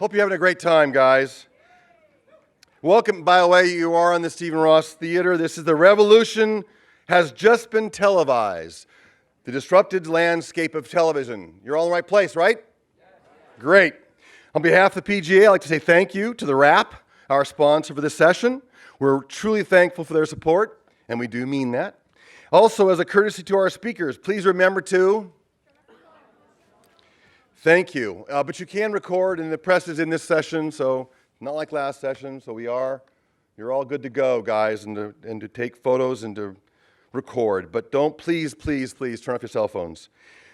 Hope you're having a great time, guys. Welcome, by the way, you are on the Stephen Ross Theater. This is The Revolution Has Just Been Televised, the disrupted landscape of television. You're all in the right place, right? Yes. Great. On behalf of the PGA, I'd like to say thank you to The Wrap, our sponsor for this session. We're truly thankful for their support, and we do mean that. Also, as a courtesy to our speakers, please remember to... Thank you. But you can record, and the press is in this session, so not like last session, so you're all good to go, guys, and to take photos and to record. But don't please turn off your cell phones.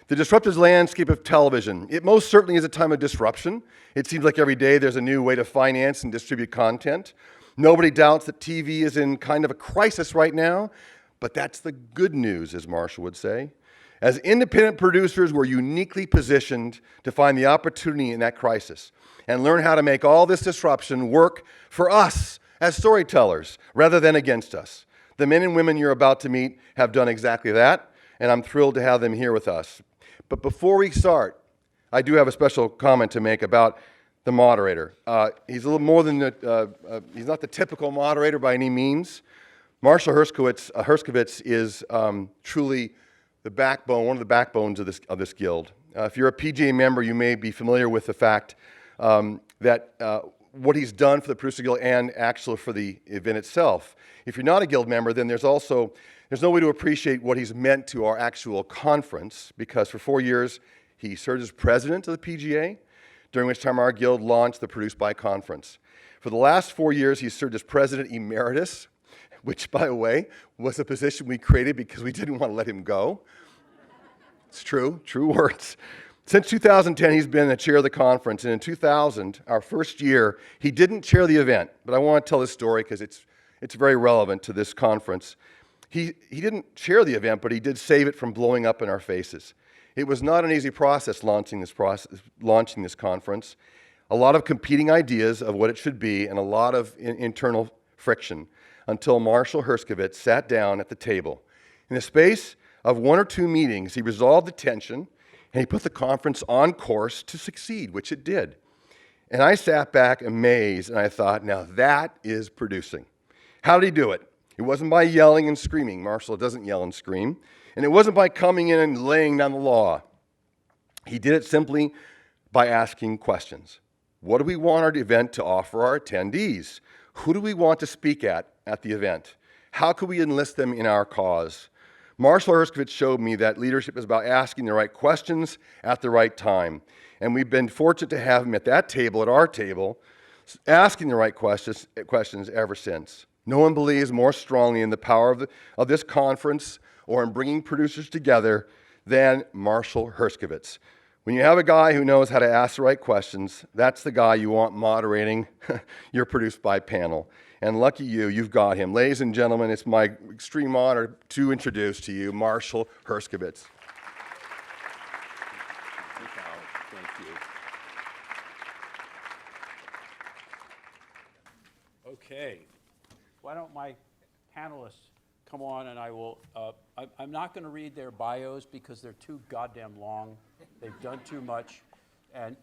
The disrupted landscape of television. It most certainly is a time of disruption. It seems like every day there's a new way to finance and distribute content. Nobody doubts that TV is in kind of a crisis right now, but that's the good news, as Marshall would say. As independent producers, we're uniquely positioned to find the opportunity in that crisis and learn how to make all this disruption work for us as storytellers rather than against us. The men and women you're about to meet have done exactly that, and I'm thrilled to have them here with us. But before we start, I do have a special comment to make about the moderator. He's a little more than he's not the typical moderator by any means. Marshall Herskovitz is truly the backbone, one of the backbones of this guild. If you're a PGA member, you may be familiar with the fact that what he's done for the Producer Guild and actually for the event itself. If you're not a guild member, then there's no way to appreciate what he's meant to our actual conference, because for 4 years he served as president of the PGA, during which time our guild launched the Produce By Conference. For the last 4 years, he's served as president emeritus, which, by the way, was a position we created because we didn't want to let him go. It's true words. Since 2010, he's been the chair of the conference, and in 2000, our first year, he didn't chair the event, but I want to tell this story because it's very relevant to this conference. He didn't chair the event, but he did save it from blowing up in our faces. It was not an easy process launching this conference. A lot of competing ideas of what it should be, and a lot of internal friction, until Marshall Herskovitz sat down at the table. In the space of 1 or 2 meetings, he resolved the tension, and he put the conference on course to succeed, which it did. And I sat back amazed, and I thought, now that is producing. How did he do it? It wasn't by yelling and screaming. Marshall doesn't yell and scream. And it wasn't by coming in and laying down the law. He did it simply by asking questions. What do we want our event to offer our attendees? Who do we want to speak at the event? How could we enlist them in our cause? Marshall Herskovitz showed me that leadership is about asking the right questions at the right time. And we've been fortunate to have him at that table, at our table, asking the right questions ever since. No one believes more strongly in the power of this conference or in bringing producers together than Marshall Herskovitz. When you have a guy who knows how to ask the right questions, that's the guy you want moderating your Produced By panel. And lucky you've got him. Ladies and gentlemen, it's my extreme honor to introduce to you Marshall Herskovitz. Thank you. Okay. Why don't my panelists come on, and I will, I'm not going to read their bios because they're too goddamn long. They've done too much.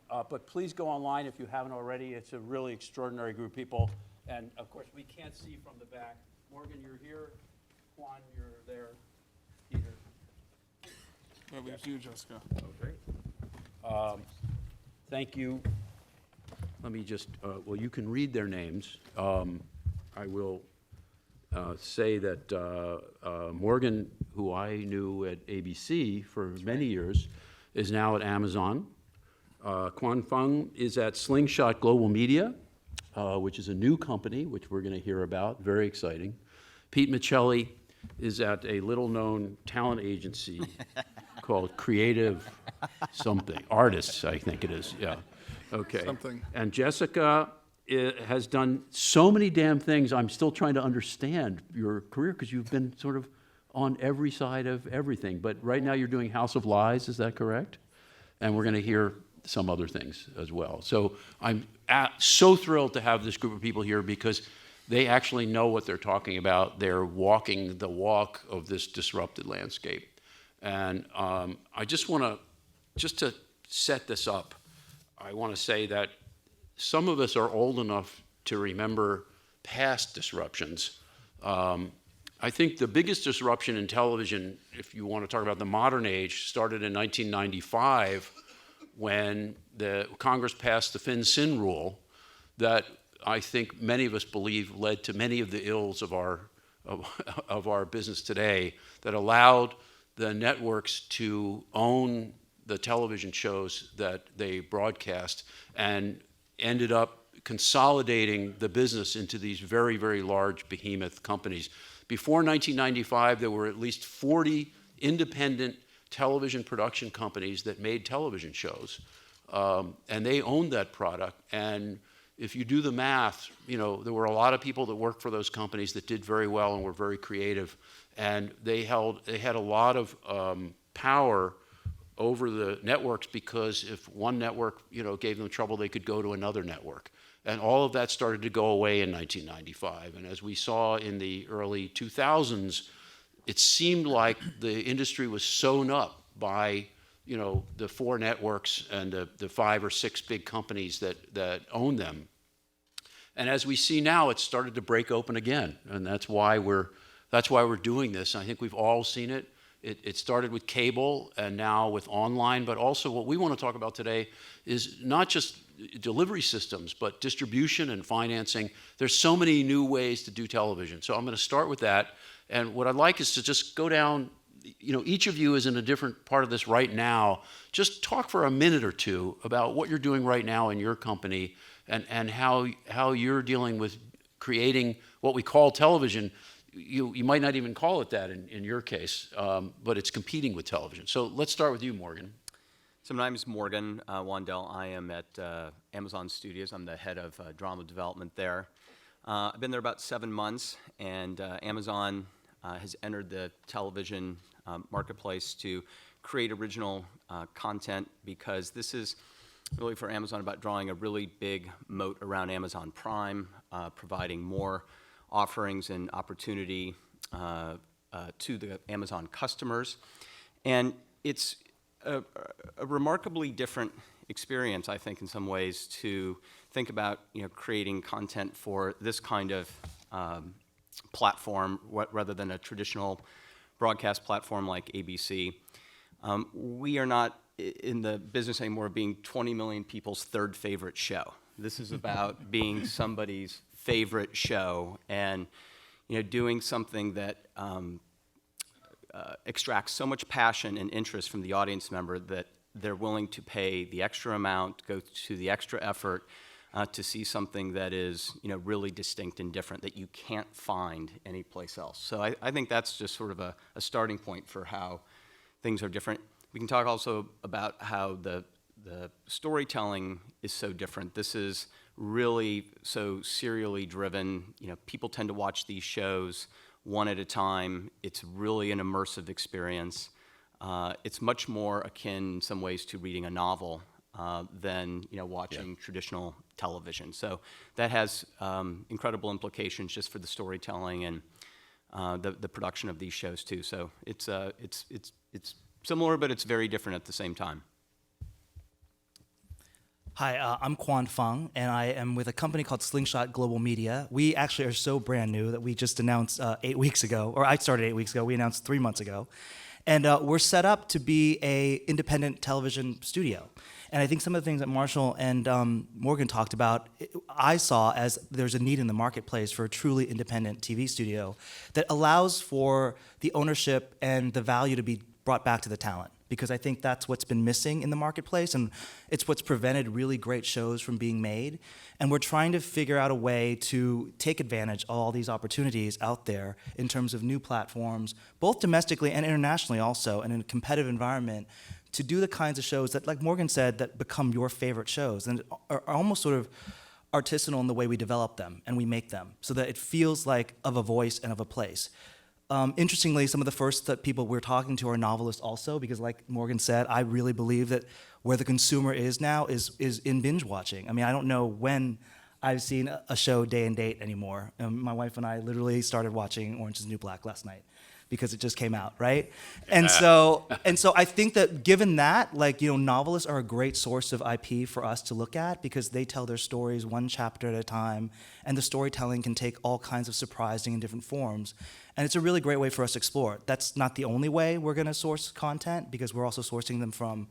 But please go online if you haven't already. It's a really extraordinary group of people. And of course, we can't see from the back. Morgan, you're here. Quan, you're there. Peter. Yeah, we have you, Jessica. Okay. Thank you. Let me just, well, you can read their names. I will say that Morgan, who I knew at ABC for many years, is now at Amazon. Quan Phung is at Slingshot Global Media, which is a new company, which we're going to hear about. Very exciting. Pete Micelli is at a little-known talent agency called Creative Something. Artists, I think it is. Yeah. Okay. Something. And Jessika has done so many damn things. I'm still trying to understand your career because you've been sort of on every side of everything. But right now you're doing House of Lies, is that correct? And we're going to hear some other things as well. So I'm so thrilled to have this group of people here because they actually know what they're talking about. They're walking the walk of this disrupted landscape. And I just want to, just to set this up, I want to say that some of us are old enough to remember past disruptions. I think the biggest disruption in television, if you want to talk about the modern age, started in 1995 when the Congress passed the FinCEN rule that I think many of us believe led to many of the ills of our business today, that allowed the networks to own the television shows that they broadcast and ended up consolidating the business into these very, very large behemoth companies. Before 1995, there were at least 40 independent television production companies that made television shows, and they owned that product. And if you do the math, there were a lot of people that worked for those companies that did very well and were very creative, and they had a lot of power over the networks, because if one network gave them trouble, they could go to another network. And all of that started to go away in 1995. And as we saw in the early 2000s, it seemed like the industry was sewn up by the 4 networks and the 5 or 6 big companies that own them. And as we see now, it's started to break open again, and that's why we're doing this. I think we've all seen it. It started with cable and now with online, but also what we want to talk about today is not just delivery systems, but distribution and financing. There's so many new ways to do television. So I'm going to start with that. And what I'd like is to just go down, each of you is in a different part of this right now. Just talk for a minute or two about what you're doing right now in your company and how you're dealing with creating what we call television. You might not even call it that in your case, but it's competing with television. So let's start with you, Morgan. So my name is Morgan Wandell. I am at Amazon Studios. I'm the head of drama development there. I've been there about 7 months, and Amazon has entered the television marketplace to create original content, because this is really for Amazon about drawing a really big moat around Amazon Prime, providing more offerings and opportunity to the Amazon customers. And it's a remarkably different experience, I think, in some ways, to think about creating content for this kind of platform rather than a traditional broadcast platform like ABC. We are not in the business anymore of being 20 million people's third favorite show. This is about being somebody's favorite show and doing something that extracts so much passion and interest from the audience member that they're willing to pay the extra amount, go to the extra effort to see something that is really distinct and different that you can't find anyplace else. So I think that's just sort of a starting point for how things are different. We can talk also about how the storytelling is so different. This is really so serially driven. People tend to watch these shows one at a time. It's really an immersive experience. It's much more akin in some ways to reading a novel than watching traditional television. So that has incredible implications just for the storytelling and the production of these shows too. So it's similar, but it's very different at the same time. Hi, I'm Quan Phung, and I am with a company called Slingshot Global Media. We actually are so brand new that we just announced 8 weeks ago, or I started 8 weeks ago. We announced 3 months ago. And we're set up to be a independent television studio. And I think some of the things that Marshall and Morgan talked about, I saw as there's a need in the marketplace for a truly independent TV studio that allows for the ownership and the value to be brought back to the talent. Because I think that's what's been missing in the marketplace, and it's what's prevented really great shows from being made. And we're trying to figure out a way to take advantage of all these opportunities out there in terms of new platforms, both domestically and internationally also, and in a competitive environment, to do the kinds of shows that, like Morgan said, that become your favorite shows and are almost sort of artisanal in the way we develop them and we make them, so that it feels like of a voice and of a place. Interestingly, some of the first people we're talking to are novelists also, because like Morgan said, I really believe that where the consumer is now is in binge watching. I mean, I don't know when I've seen a show day and date anymore. My wife and I literally started watching Orange is the New Black last night. because it just came out, right? And so I think that given that, like, you know, novelists are a great source of IP for us to look at because they tell their stories one chapter at a time, and the storytelling can take all kinds of surprising and different forms. And it's a really great way for us to explore. That's not the only way we're going to source content because we're also sourcing them from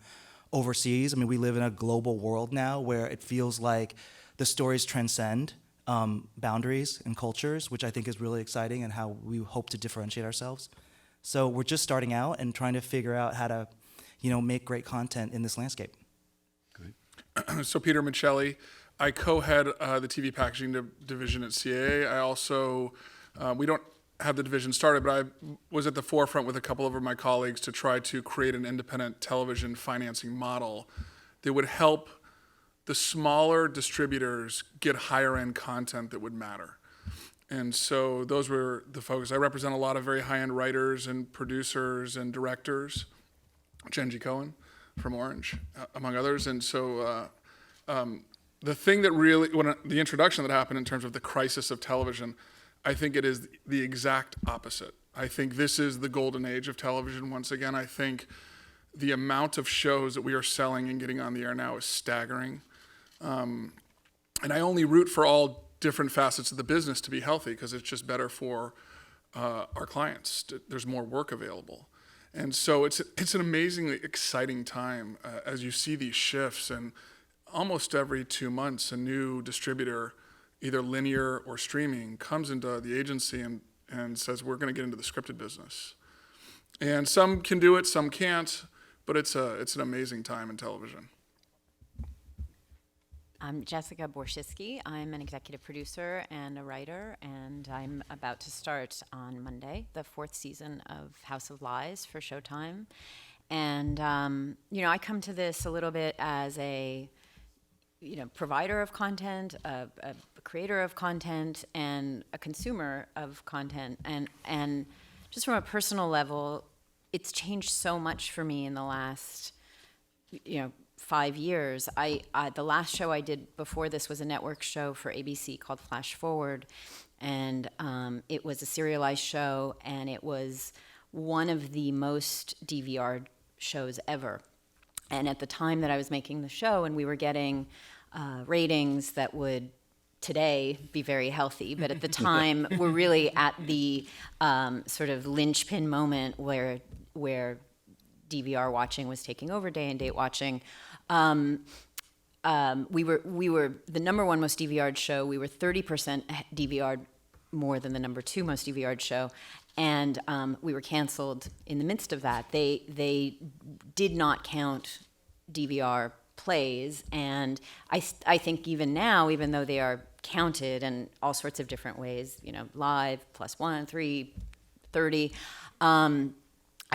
overseas. I mean, we live in a global world now where it feels like the stories transcend boundaries and cultures, which I think is really exciting and how we hope to differentiate ourselves. So we're just starting out and trying to figure out how to, you know, make great content in this landscape. So Peter Micelli, I co-head the TV packaging division at CAA. I also, we don't have the division started, but I was at the forefront with a couple of my colleagues to try to create an independent television financing model that would help the smaller distributors get higher end content that would matter. And so those were the focus. I represent a lot of very high-end writers and producers and directors, Genji Cohen from Orange, among others. And so the thing that really, the introduction that happened in terms of the crisis of television, I think it is the exact opposite. I think this is the golden age of television once again. I think the amount of shows that we are selling and getting on the air now is staggering. And I only root for all different facets of the business to be healthy because it's just better for our clients. There's more work available. And so it's an amazingly exciting time as you see these shifts, and almost every 2 months a new distributor, either linear or streaming, comes into the agency and says, we're going to get into the scripted business. And some can do it, some can't, but it's an amazing time in television. I'm Jessika Borsiczky. I'm an executive producer and a writer, and I'm about to start on Monday the 4th season of House of Lies for Showtime. And, you know, I come to this a little bit as a, you know, provider of content, a creator of content, and a consumer of content. And just from a personal level, it's changed so much for me in the last, you know, 5 years. The last show I did before this was a network show for ABC called Flashforward, and it was a serialized show, and it was one of the most DVR'd shows ever. And at the time that I was making the show, and we were getting ratings that would today be very healthy, but at the time we're really at the sort of linchpin moment where DVR watching was taking over day and date watching. We were the number one most DVR'd show. We were 30% DVR'd more than the number 2 most DVR'd show, and we were canceled in the midst of that. They did not count DVR plays, and I think even now, even though they are counted in all sorts of different ways, you know, live, +1, 3, 30, I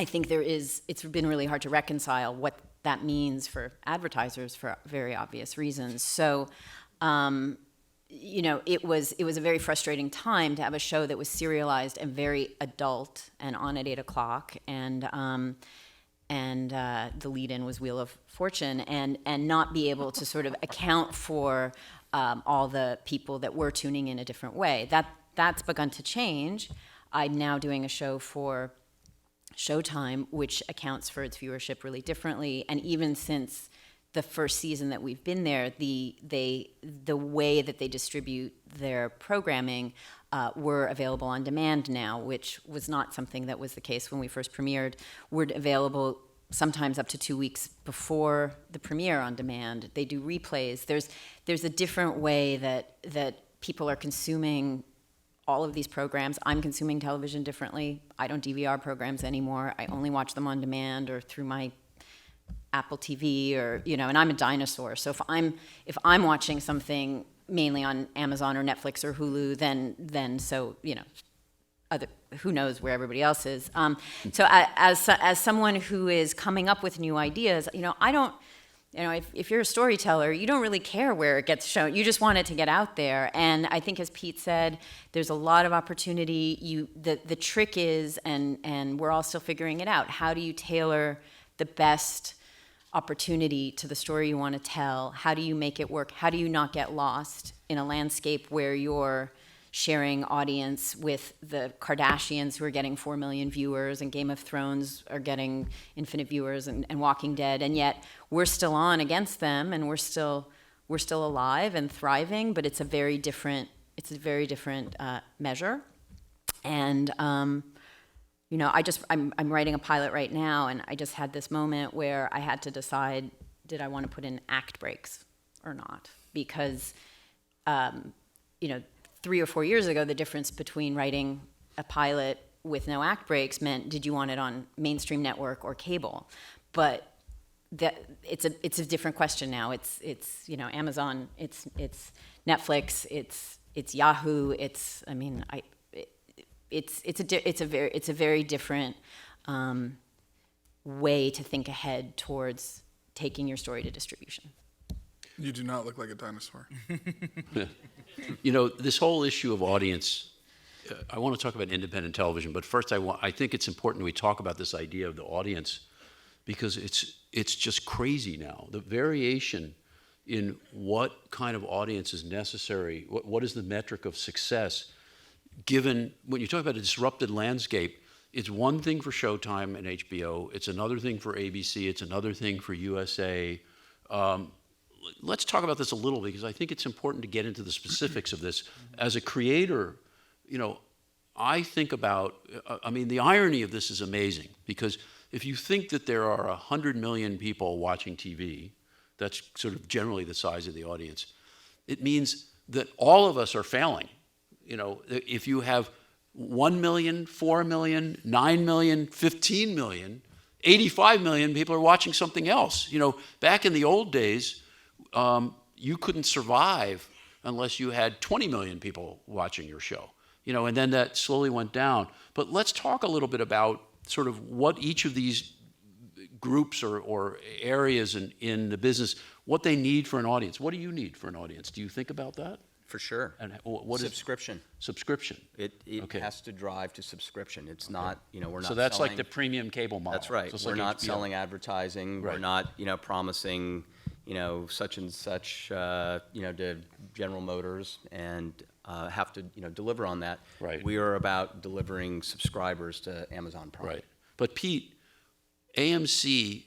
think it's been really hard to reconcile what that means for advertisers for very obvious reasons. So, you know, it was a very frustrating time to have a show that was serialized and very adult and on at 8 o'clock, and the lead-in was Wheel of Fortune, and not be able to sort of account for all the people that were tuning in a different way. That's begun to change. I'm now doing a show for Showtime, which accounts for its viewership really differently. And even since the first season that we've been there, the way that they distribute their programming were available on demand now, which was not something that was the case when we first premiered. We're available sometimes up to 2 weeks before the premiere on demand. They do replays. There's a different way that people are consuming all of these programs. I'm consuming television differently. I don't DVR programs anymore. I only watch them on demand or through my Apple TV, or, you know, and I'm a dinosaur. So if I'm watching something mainly on Amazon or Netflix or Hulu, then so, you know, who knows where everybody else is. So as someone who is coming up with new ideas, you know, I don't, you know, if you're a storyteller, you don't really care where it gets shown. You just want it to get out there. And I think, as Pete said, there's a lot of opportunity. The trick is, and we're all still figuring it out, how do you tailor the best opportunity to the story you want to tell? How do you make it work? How do you not get lost in a landscape where you're sharing audience with the Kardashians, who are getting 4 million viewers, and Game of Thrones are getting infinite viewers, and Walking Dead, and yet we're still on against them, and we're still alive and thriving, but it's a very different measure. And I'm writing a pilot right now, and I just had this moment where I had to decide, did I want to put in act breaks or not? Because 3 or 4 years ago, the difference between writing a pilot with no act breaks meant, did you want it on mainstream network or cable? But it's a different question now. It's Amazon, it's Netflix, it's Yahoo. It's a very different way to think ahead towards taking your story to distribution. You do not look like a dinosaur. This whole issue of audience, I want to talk about independent television, but first I think it's important we talk about this idea of the audience, because it's just crazy now. The variation in what kind of audience is necessary, what is the metric of success, given, when you talk about a disrupted landscape, it's one thing for Showtime and HBO, it's another thing for ABC, it's another thing for USA. Let's talk about this a little, because I think it's important to get into the specifics of this. As a creator, I think about, the irony of this is amazing, because if you think that there are 100 million people watching TV, that's sort of generally the size of the audience, it means that all of us are failing. If you have 1 million, 4 million, 9 million, 15 million, 85 million people are watching something else. Back in the old days, you couldn't survive unless you had 20 million people watching your show, and then that slowly went down. But let's talk a little bit about sort of what each of these groups or areas in the business, what they need for an audience. What do you need for an audience? Do you think about that? For sure. And what subscription. Subscription. It Okay. has to drive to subscription. It's not, we're not So that's selling, like the premium cable model. That's right. Just We're like not HBO. selling advertising. Right. We're not, promising, such and such, to General Motors and have to, deliver on that. Right. We are about delivering subscribers to Amazon Prime. Right. But Pete, AMC,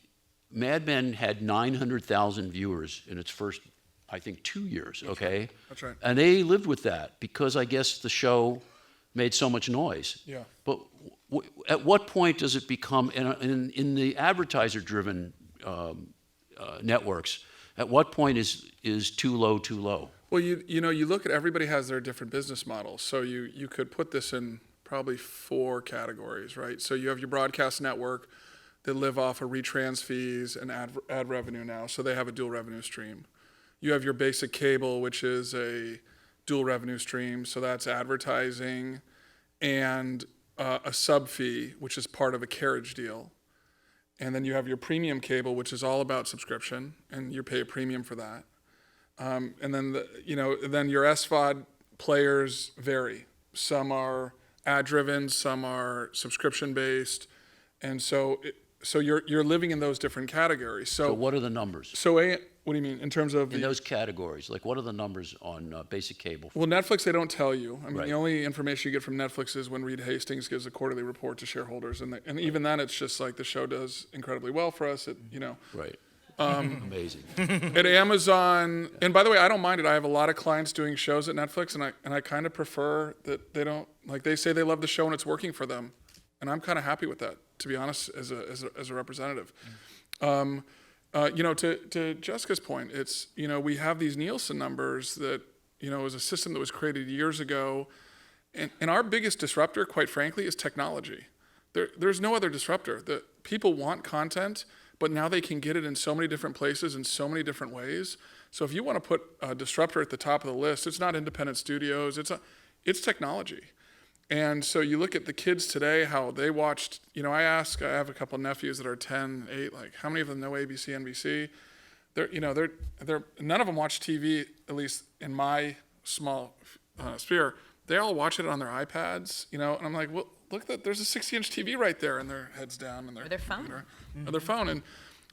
Mad Men had 900,000 viewers in its first, I think, 2 years, okay? That's right. And they lived with that because I guess the show made so much noise. Yeah. But at what point does it become, in the advertiser-driven networks, at what point is too low too low? Well, you look at, everybody has their different business models. So you could put this in probably 4 categories, right? So you have your broadcast network that live off of retrans fees and ad revenue now. So they have a dual revenue stream. You have your basic cable, which is a dual revenue stream. So that's advertising and a sub fee, which is part of a carriage deal. And then you have your premium cable, which is all about subscription, and you pay a premium for that. And then then your SVOD players vary. Some are ad-driven, some are subscription-based, and so you're living in those different categories. So what are the numbers? So what do you mean in terms of In those categories, like what are the numbers on basic cable? Well, Netflix, they don't tell you. I mean, Right. The only information you get from Netflix is when Reed Hastings gives a quarterly report to shareholders, and even then, it's just like the show does incredibly well for us. Right. Amazing. At Amazon, and by the way, I don't mind it. I have a lot of clients doing shows at Netflix, and I kind of prefer that they don't, like, they say they love the show and it's working for them, and I'm kind of happy with that, to be honest, as a representative. To Jessica's point, it's, we have these Nielsen numbers that, is a system that was created years ago, and our biggest disruptor, quite frankly, is technology. There's no other disruptor. The people want content, but now they can get it in so many different places in so many different ways. So if you want to put a disruptor at the top of the list, it's not independent studios, it's technology. And so you look at the kids today, how they watched, I have a couple of nephews that are 10, 8, like how many of them know ABC, NBC? None of them watch TV, at least in my small sphere. They all watch it on their iPads, and I'm like, well, look, there's a 60-inch TV right there, and their heads down, and Or their phone. or their phone. And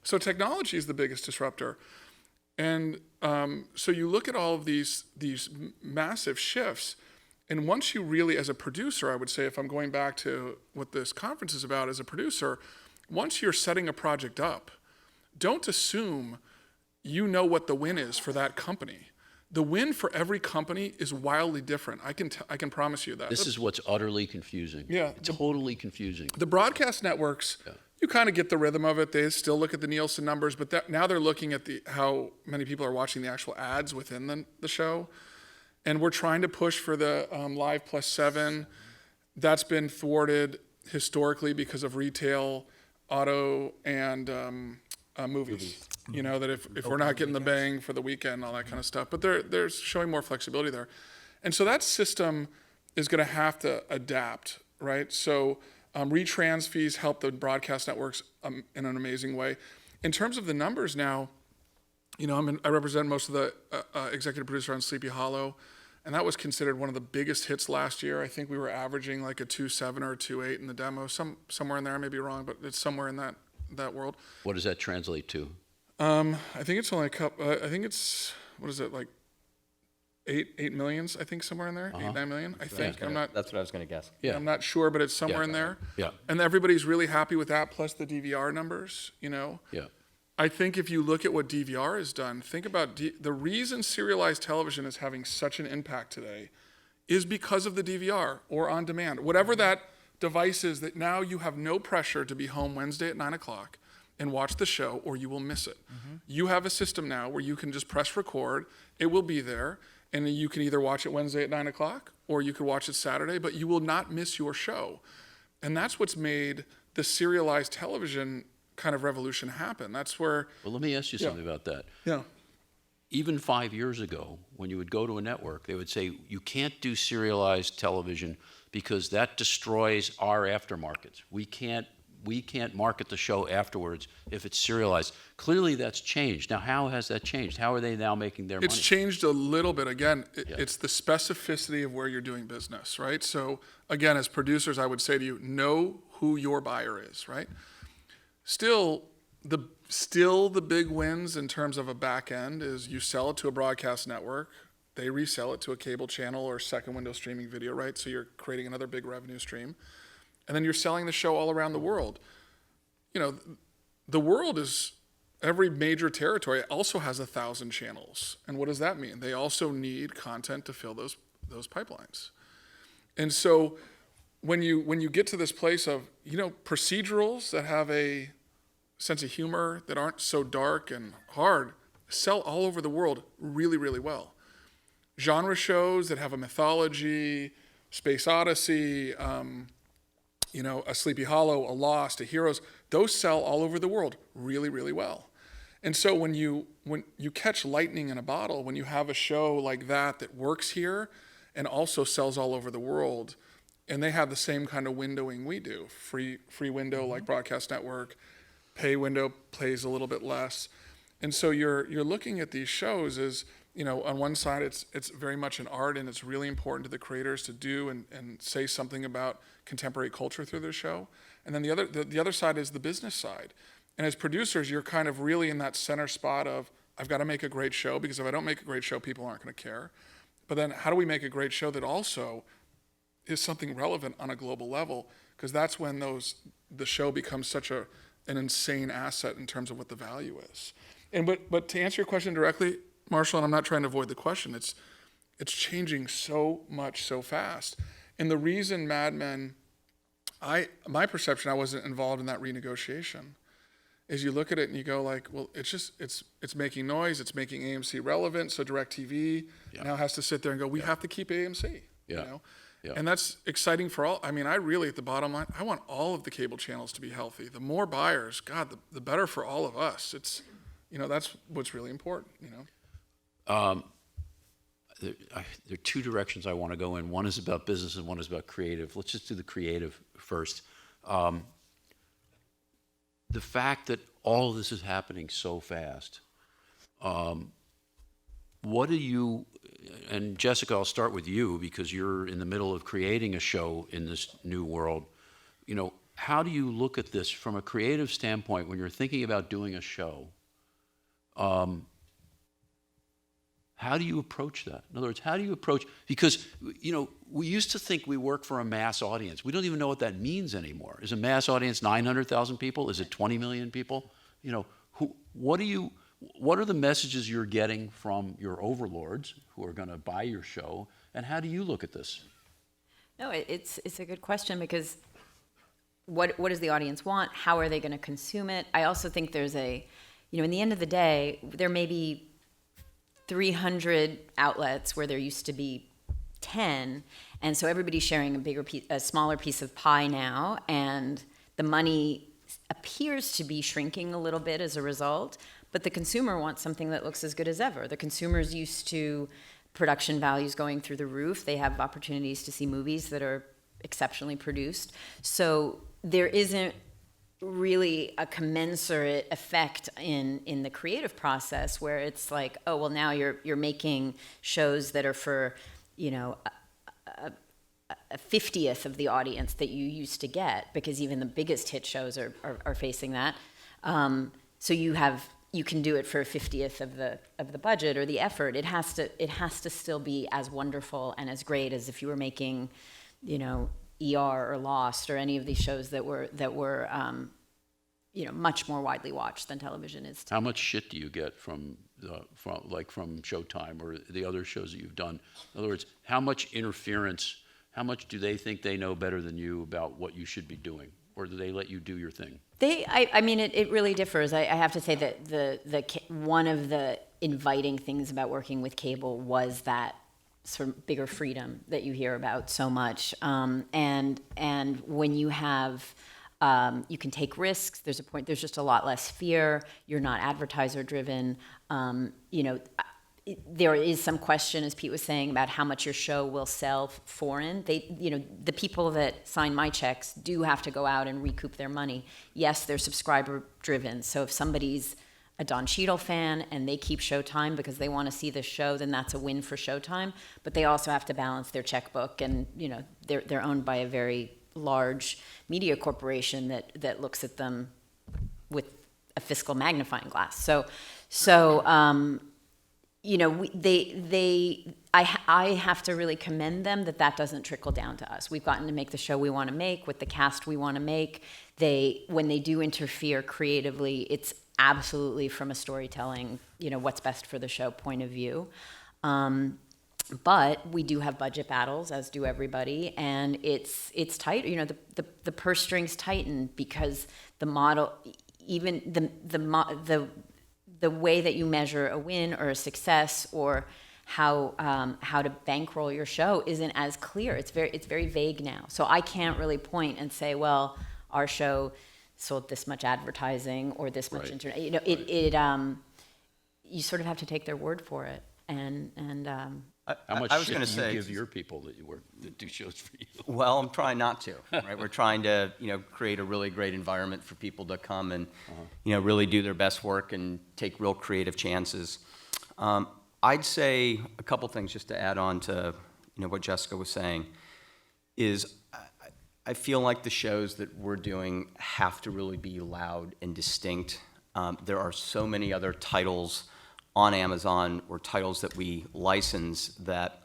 so technology is the biggest disruptor. And so you look at all of these massive shifts, And once you really, as a producer, I would say, if I'm going back to what this conference is about as a producer, once you're setting a project up, don't assume you know what the win is for that company. The win for every company is wildly different. I can promise you that. This is what's utterly confusing. Yeah. Totally confusing. The broadcast networks, you kind of get the rhythm of it. They still look at the Nielsen numbers, but now they're looking at how many people are watching the actual ads within the show. And we're trying to push for the Live plus 7. That's been thwarted historically because of retail, auto, and movies. You know, that if we're not getting the bang for the weekend, all that kind of stuff. But they're showing more flexibility there. And so that system is going to have to adapt, right? So retrans fees help the broadcast networks in an amazing way. In terms of the numbers now, you know, I represent most of the executive producer on Sleepy Hollow, and that was considered one of the biggest hits last year. I think we were averaging like a 2.7 or a 2.8 in the demo, somewhere in there. I may be wrong, but it's somewhere in that world. What does that translate to? I think it's only a couple. I think it's, what is it, like 8 millions? I think somewhere in there, 8-9 million. I think. I'm not. That's what I was going to guess. Yeah. I'm not sure, but it's somewhere in there. Yeah. And everybody's really happy with that, plus the DVR numbers. You know. Yeah. I think if you look at what DVR has done, think about the reason serialized television is having such an impact today is because of the DVR or on demand. Whatever that device is, that now you have no pressure to be home Wednesday at 9 o'clock and watch the show or you will miss it. You have a system now where you can just press record, it will be there, and you can either watch it Wednesday at 9 o'clock or you could watch it Saturday, but you will not miss your show. And that's what's made the serialized television kind of revolution happen. That's where. Well, let me ask you something about that. Yeah. Even 5 years ago, when you would go to a network, they would say, you can't do serialized television because that destroys our aftermarkets. We can't market the show afterwards if it's serialized. Clearly that's changed. Now, how has that changed? How are they now making their money? It's changed a little bit. Again, it's the specificity of where you're doing business, right? So again, as producers, I would say to you, know who your buyer is, right? Still the big wins in terms of a back end is you sell it to a broadcast network, they resell it to a cable channel or second window streaming video, right? So you're creating another big revenue stream. And then you're selling the show all around the world. You know, the world is, every major territory also has 1,000 channels. And what does that mean? They also need content to fill those pipelines. And so when you get to this place of, you know, procedurals that have a sense of humor, that aren't so dark and hard, sell all over the world really, really well. Genre shows that have a mythology, Space Odyssey, you know, a Sleepy Hollow, a Lost, a Heroes, those sell all over the world really, really well. And so when you catch lightning in a bottle, when you have a show like that works here and also sells all over the world, and they have the same kind of windowing we do, free window like broadcast network, pay window plays a little bit less. And so you're looking at these shows as, you know, on one side it's very much an art and it's really important to the creators to do and say something about contemporary culture through their show. And then the other side is the business side. And as producers, you're kind of really in that center spot of, I've got to make a great show, because if I don't make a great show, people aren't going to care. But then how do we make a great show that also is something relevant on a global level? Because that's when the show becomes such an insane asset in terms of what the value is. And but to answer your question directly, Marshall, and I'm not trying to avoid the question, it's changing so much so fast. And the reason Mad Men, my perception, I wasn't involved in that renegotiation, is you look at it and you go like, well, it's making noise, it's making AMC relevant, so DirecTV now has to sit there and go, we have to keep AMC, you know? Yeah. And that's exciting for all. I mean, I really, at the bottom line, I want all of the cable channels to be healthy. The more buyers, God, the better for all of us. It's, you know, that's what's really important, you know? There are two directions I want to go in. One is about business and one is about creative. Let's just do the creative first. The fact that all of this is happening so fast, what do you, and Jessica, I'll start with you because you're in the middle of creating a show in this new world. You know, how do you look at this from a creative standpoint when you're thinking about doing a show? How do you approach that? In other words, how do you approach, because, we used to think we work for a mass audience. We don't even know what that means anymore. Is a mass audience 900,000 people? Is it 20 million people? What are the messages you're getting from your overlords who are going to buy your show, and how do you look at this? No, it's a good question, because what does the audience want? How are they going to consume it? I also think there's in the end of the day, there may be 300 outlets where there used to be 10, and so everybody's sharing a smaller piece of pie now, and the money appears to be shrinking a little bit as a result, but the consumer wants something that looks as good as ever. The consumer's used to production values going through the roof. They have opportunities to see movies that are exceptionally produced. So there isn't really a commensurate effect in the creative process where it's like, oh, well, now you're making shows that are for, a 50th of the audience that you used to get, because even the biggest hit shows are facing that. So you can do it for a 50th of the budget or the effort. It has to still be as wonderful and as great as if you were making, ER or Lost or any of these shows that were much more widely watched than television is today. How much shit do you get from Showtime or the other shows that you've done? In other words, how much interference? How much do they think they know better than you about what you should be doing, or do they let you do your thing? It really differs. I have to say that one of the inviting things about working with cable was that sort of bigger freedom that you hear about so much. And when you have, you can take risks. There's just a lot less fear. You're not advertiser driven. There is some question, as Pete was saying, about how much your show will sell foreign. The people that sign my checks do have to go out and recoup their money. Yes, they're subscriber driven. So if somebody's a Don Cheadle fan and they keep Showtime because they want to see the show, then that's a win for Showtime. But they also have to balance their checkbook, and they're owned by a very large media corporation that looks at them with a fiscal magnifying glass. I have to really commend them that doesn't trickle down to us. We've gotten to make the show we want to make with the cast we want to make. When they do interfere creatively, it's absolutely from a storytelling, what's best for the show point of view. But we do have budget battles, as do everybody, and it's tight. The purse strings tighten because the model, even the way that you measure a win or a success or how to bankroll your show isn't as clear. It's very vague now. So I can't really point and say, well, our show sold this much advertising or this much internet. You sort of have to take their word for it. How much I was shit gonna do say- you give your people that do shows for you? Well, I'm trying not to, right? We're trying to, create a really great environment for people to come and, really do their best work and take real creative chances. I'd say a couple things just to add on to, what Jessica was saying is I feel like the shows that we're doing have to really be loud and distinct. There are so many other titles on Amazon or titles that we license that,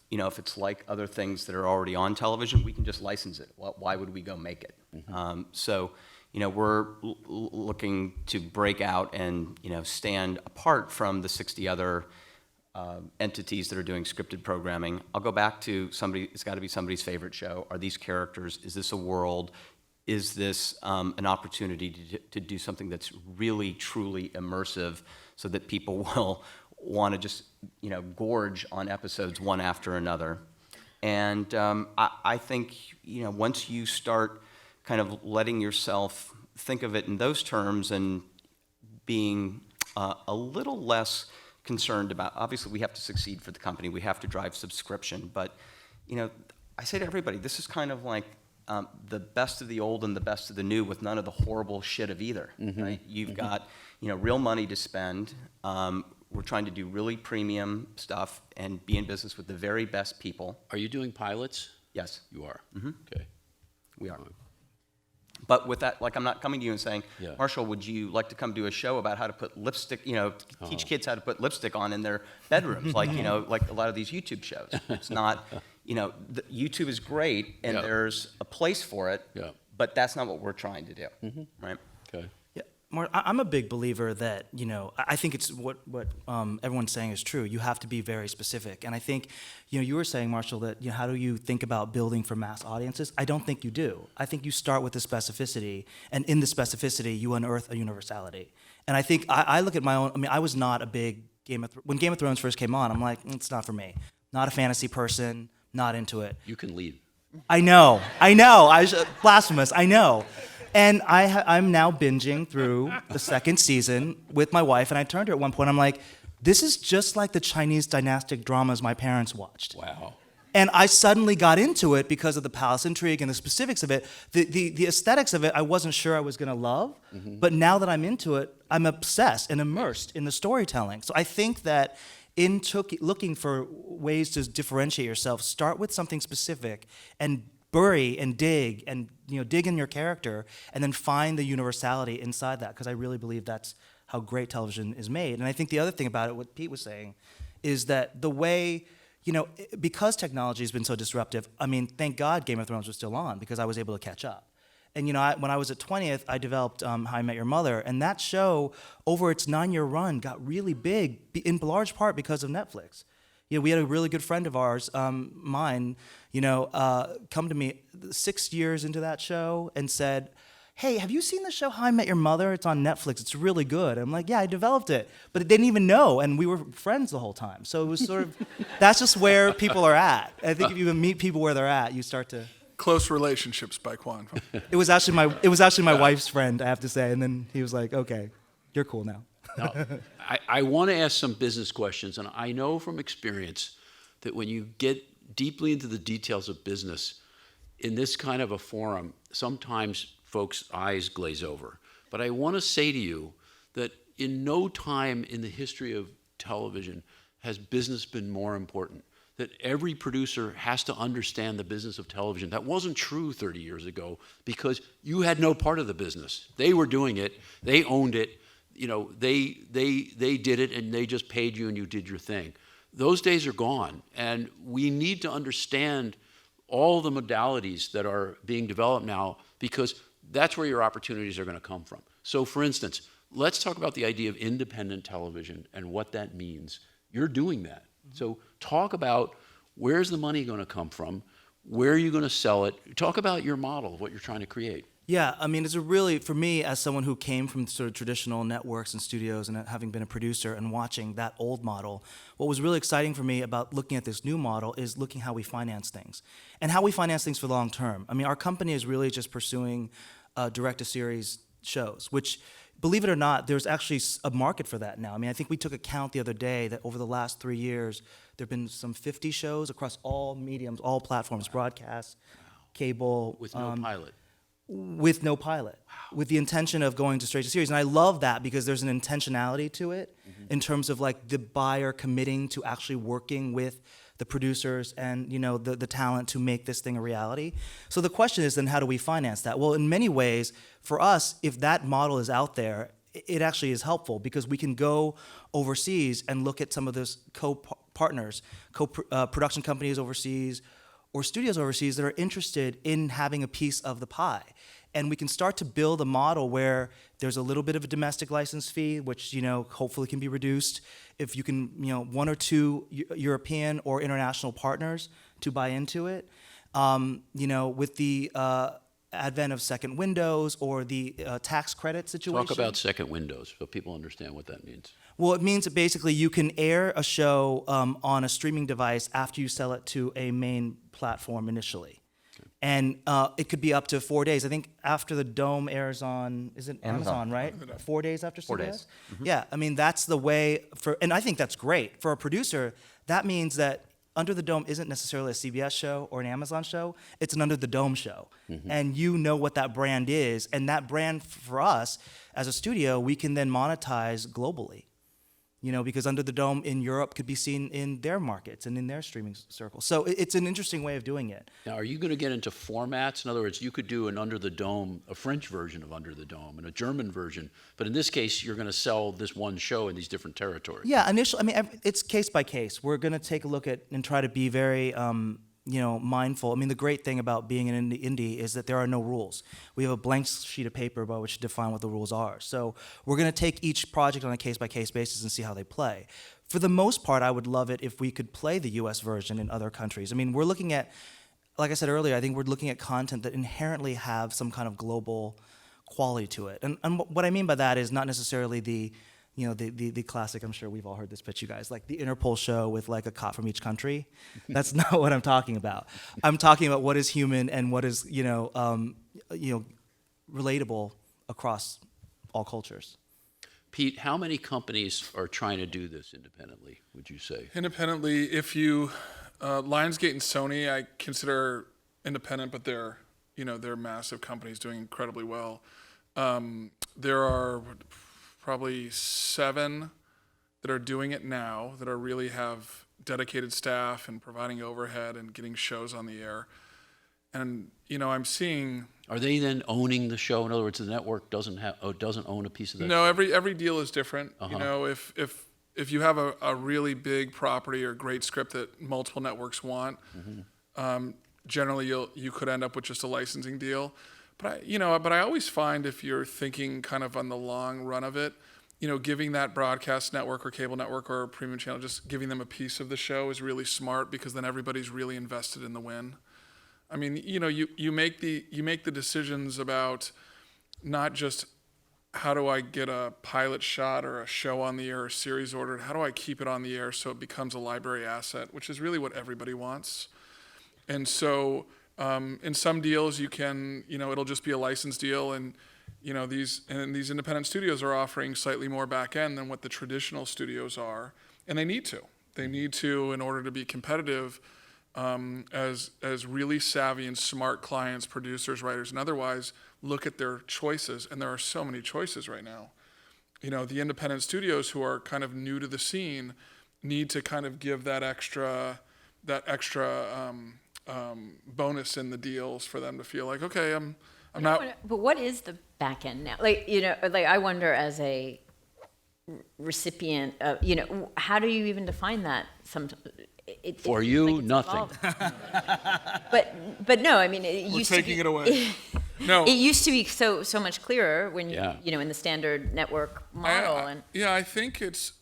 if it's like other things that are already on television, we can just license it. Why would we go make it? We're looking to break out and, stand apart from the 60 other entities that are doing scripted programming. I'll go back to it's got to be somebody's favorite show. Are these characters? Is this a world? Is this an opportunity to do something that's really, truly immersive so that people will want to just, gorge on episodes one after another? And I think, once you start kind of letting yourself think of it in those terms and being a little less concerned about, obviously we have to succeed for the company, we have to drive subscription, but, I say to everybody, this is kind of like the best of the old and the best of the new with none of the horrible shit of either, right? You've got, real money to spend. We're trying to do really premium stuff and be in business with the very best people. Are you doing pilots? Yes, You are. Mm-hmm. Okay. we are. But with that, like, I'm not coming to you and saying, Yeah. Marshall, would you like to come do a show about how to put lipstick, teach kids how to put lipstick on in their bedrooms, like, like a lot of these YouTube shows. It's not, YouTube is great, and Yeah. there's a place for it, Yeah. but that's not what we're trying to do, right? Okay. Yeah, I'm a big believer that, I think it's what everyone's saying is true. You have to be very specific. And I think, you were saying, Marshall, that, how do you think about building for mass audiences? I don't think you do. I think you start with the specificity, and in the specificity, you unearth a universality. And I think, I look at my own, I was not a big when Game of Thrones first came on, I'm like, it's not for me. Not a fantasy person, not into it. You can lead. I know, blasphemous, I know. And I'm now binging through the second season with my wife, and I turned to her at one point, I'm like, this is just like the Chinese dynastic dramas my parents watched. Wow. And I suddenly got into it because of the palace intrigue and the specifics of it. The aesthetics of it, I wasn't sure I was gonna love, but now that I'm into it, I'm obsessed and immersed in the storytelling. So I think that looking for ways to differentiate yourself, start with something specific and bury and dig and dig in your character, and then find the universality inside that, because I really believe that's how great television is made. And I think the other thing about it, what Pete was saying, is that the way, because technology has been so disruptive, thank God Game of Thrones was still on, because I was able to catch up. And when I was at 20th, I developed How I Met Your Mother, and that show, over its 9-year run, got really big, in large part because of Netflix. We had a really good friend of ours, mine, come to me 6 years into that show and said, hey, have you seen the show How I Met Your Mother? It's on Netflix. It's really good. I'm like, yeah, I developed it. But they didn't even know, and we were friends the whole time. So it was sort of, that's just where people are at. I think if you meet people where they're at, you start to... Close Relationships by Quan Phung. It was actually my wife's friend, I have to say, and then he was like, okay, you're cool now. Now, I want to ask some business questions, and I know from experience that when you get deeply into the details of business, in this kind of a forum, sometimes folks' eyes glaze over. But I want to say to you that in no time in the history of television has business been more important, that every producer has to understand the business of television. That wasn't true 30 years ago, because you had no part of the business. They were doing it, they owned it, they did it, and they just paid you and you did your thing. Those days are gone, and we need to understand all the modalities that are being developed now, because that's where your opportunities are going to come from. So for instance, let's talk about the idea of independent television and what that means. You're doing that. So talk about, where's the money going to come from? Where are you going to sell it? Talk about your model, what you're trying to create. Yeah, it's a really, for me, as someone who came from sort of traditional networks and studios and having been a producer and watching that old model, what was really exciting for me about looking at this new model is looking how we finance things and how we finance things for the long term. Our company is really just pursuing direct-to-series shows, which, believe it or not, there's actually a market for that now. I think we took a count the other day that over the last 3 years, there have been some 50 shows across all mediums, all platforms, broadcast, cable. With no pilot. With no pilot, with the intention of going to straight to series. And I love that, because there's an intentionality to it in terms of like the buyer committing to actually working with the producers and the talent to make this thing a reality. So the question is then, how do we finance that? Well, in many ways, for us, if that model is out there, it actually is helpful, because we can go overseas and look at some of those co-partners, production companies overseas, or studios overseas that are interested in having a piece of the pie. And we can start to build a model where there's a little bit of a domestic license fee, which hopefully can be reduced if you can, 1 or 2 European or international partners to buy into it. With the advent of second windows or the tax credit situation. Talk about second windows so people understand what that means. Well, it means that basically you can air a show on a streaming device after you sell it to a main platform initially. Okay. And it could be up to 4 days. I think after the Dome airs on, is it Amazon, right? 4 days after CBS? 4 days. Mm-hmm. Yeah, that's the way and I think that's great. For a producer, that means that Under the Dome isn't necessarily a CBS show or an Amazon show, it's an Under the Dome show. Mm-hmm. And what that brand is, and that brand for us, as a studio, we can then monetize globally. because Under the Dome in Europe could be seen in their markets and in their streaming circles. So it's an interesting way of doing it. Now, are you going to get into formats? In other words, you could do an Under the Dome, a French version of Under the Dome, and a German version. But in this case, you're going to sell this one show in these different territories. Yeah, initially, it's case by case. We're going to take a look at and try to be very, mindful. The great thing about being an indie is that there are no rules. We have a blank sheet of paper by which to define what the rules are. So we're going to take each project on a case by case basis and see how they play. For the most part, I would love it if we could play the US version in other countries. We're looking at, like I said earlier, I think we're looking at content that inherently have some kind of global quality to it. And what I mean by that is not necessarily the classic, I'm sure we've all heard this pitch, you guys, like the Interpol show with like a cop from each country. That's not what I'm talking about. I'm talking about what is human and what is, relatable across all cultures. Pete, how many companies are trying to do this independently, would you say? Independently, if you, Lionsgate and Sony, I consider independent, but they're massive companies doing incredibly well. There are probably 7 that are doing it now that are really have dedicated staff and providing overhead and getting shows on the air. And, I'm seeing... Are they then owning the show? In other words, the network doesn't own a piece of that No, show? every deal is different. If you have a really big property or great script that multiple networks want, generally you could end up with just a licensing deal. But I always find if you're thinking kind of on the long run of it, giving that broadcast network or cable network or premium channel, just giving them a piece of the show is really smart, because then everybody's really invested in the win. You make the decisions about not just how do I get a pilot shot or a show on the air or a series ordered, how do I keep it on the air so it becomes a library asset, which is really what everybody wants. And so in some deals you can, it'll just be a license deal, and these independent studios are offering slightly more back end than what the traditional studios are, and they need to. They need to in order to be competitive as really savvy and smart clients, producers, writers, and otherwise look at their choices, and there are so many choices right now. The independent studios who are kind of new to the scene need to kind of give that extra bonus in the deals for them to feel like, okay, I'm not. But what is the back end now? I wonder as a recipient of, how do you even define that? For you, nothing. But no, it We're used taking to be, it away. No. It used to be so much clearer when in the standard network model. I think it's